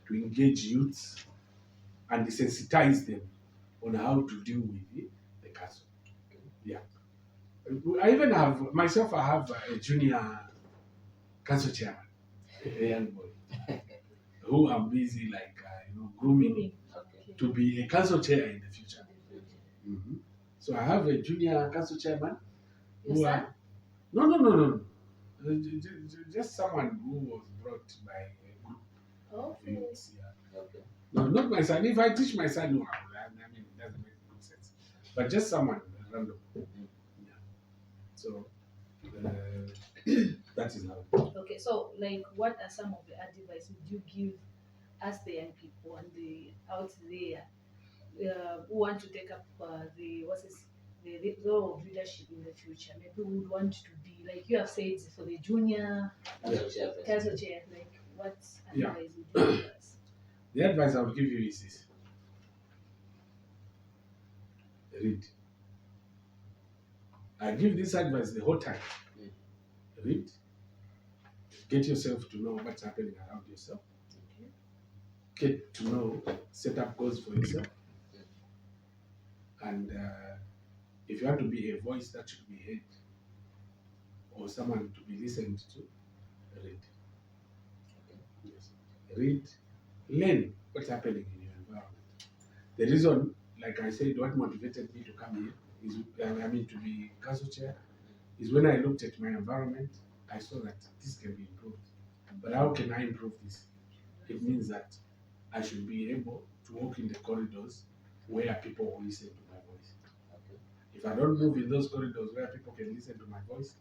[SPEAKER 3] to engage youths and sensitize them on how to deal with the council. Yeah. I even have, myself, I have a junior council chairman, a young boy, who I'm busy grooming
[SPEAKER 1] Okay.
[SPEAKER 3] to be a council chair in the future. Mm-hmm. So I have a junior council chairman.
[SPEAKER 2] Your son?
[SPEAKER 3] No. Just someone who was brought by a group of
[SPEAKER 2] Okay.
[SPEAKER 3] youths. Yeah.
[SPEAKER 1] Okay.
[SPEAKER 3] No, not my son. If I teach my son, no, I mean, it doesn't make good sense. But just someone random. Yeah. So that is how.
[SPEAKER 2] Okay, so like what are some of the advice would you give us the young people and the out there who want to take up the role of leadership in the future? Maybe we would want to be like you have said for the junior council chair, like what advice would you give us?
[SPEAKER 3] The advice I would give you is this: read. I give this advice the whole time. Read. Get yourself to know what's happening around yourself. Get to know, set up goals for yourself. And if you want to be a voice that should be heard or someone to be listened to, read. Yes. Read, learn what's happening in your environment. The reason, like I said, what motivated me to come here is, to be council chair, is when I looked at my environment, I saw that this can be improved. But how can I improve this? It means that I should be able to walk in the corridors where people will listen to my voice.
[SPEAKER 1] Okay.
[SPEAKER 3] If I don't move in those corridors where people can listen to my voice,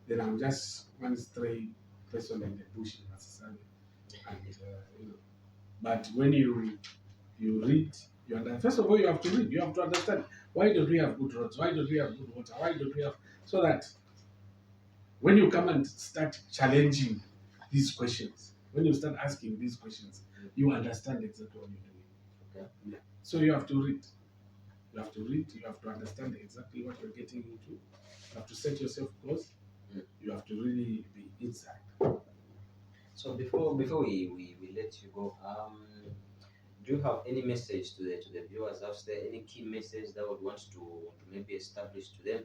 [SPEAKER 3] then I'm just one stray person in the bush in Masasani. And but when you read, you understand. First of all, you have to read. You have to understand, why don't we have good roads? Why don't we have good water? Why don't we have, so that when you come and start challenging these questions, when you start asking these questions, you understand exactly what you're doing.
[SPEAKER 1] Okay.
[SPEAKER 3] Yeah. So you have to read. You have to read. You have to understand exactly what you're getting into. You have to set yourself close. You have to really be inside.
[SPEAKER 1] So before we let you go, do you have any message to the viewers out there? Any key message that would want to maybe establish to them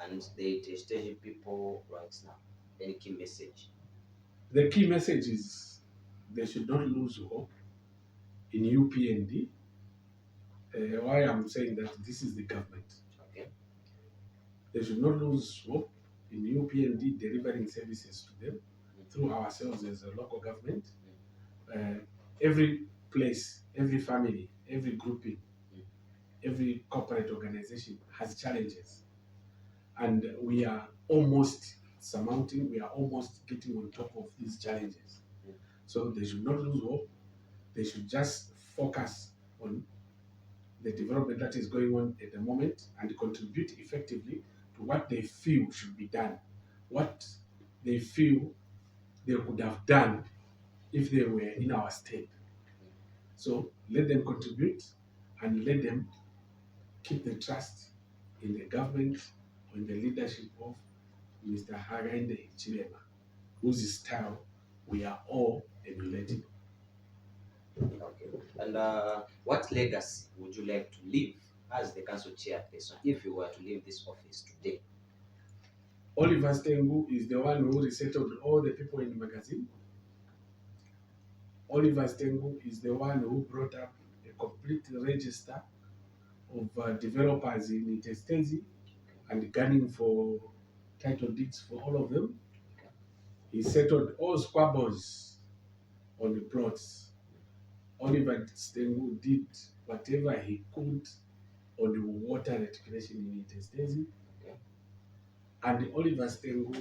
[SPEAKER 1] and the Itezhi people right now? Any key message?
[SPEAKER 3] The key message is they should not lose hope in UPND. Why I'm saying that, this is the government.
[SPEAKER 1] Okay.
[SPEAKER 3] They should not lose hope in UPND delivering services to them through ourselves as a local government. Every place, every family, every grouping, every corporate organization has challenges. And we are almost surmounting, we are almost getting on top of these challenges. So they should not lose hope. They should just focus on the development that is going on at the moment and contribute effectively to what they feel should be done, what they feel they could have done if they were in our state. So let them contribute and let them keep the trust in the government, in the leadership of Mr. Hakainde Hichilema, whose style we are all emulating.
[SPEAKER 1] Okay. And what legacy would you like to leave as the council chairperson if you were to leave this office today?
[SPEAKER 3] Oliver Stengu is the one who resettled all the people in the magazine. Oliver Stengu is the one who brought up a complete register of developers in Itezhi-Tezhi and gunning for title deeds for all of them. He settled all squabbles on the plots. Oliver Stengu did whatever he could on the water reclamation in Itezhi-Tezhi. And Oliver Stengu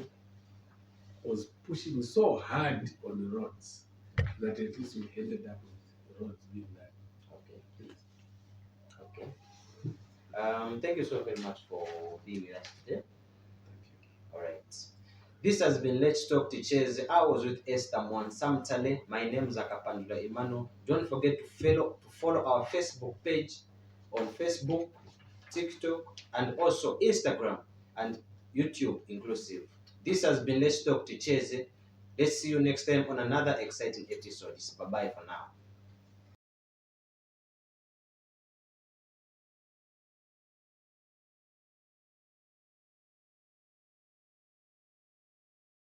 [SPEAKER 3] was pushing so hard on the roads that at least we ended up with the roads being done.
[SPEAKER 1] Okay. Okay. Thank you so very much for being with us today.
[SPEAKER 3] Thank you.
[SPEAKER 1] All right. This has been Let's Talk Ticheze. I was with Esther Mwansamtale. My name is Akapandula Emmanuel. Don't forget to follow our Facebook page on Facebook, TikTok, and also Instagram and YouTube inclusive. This has been Let's Talk Ticheze. Let's see you next time on another exciting episode. Bye-bye for now.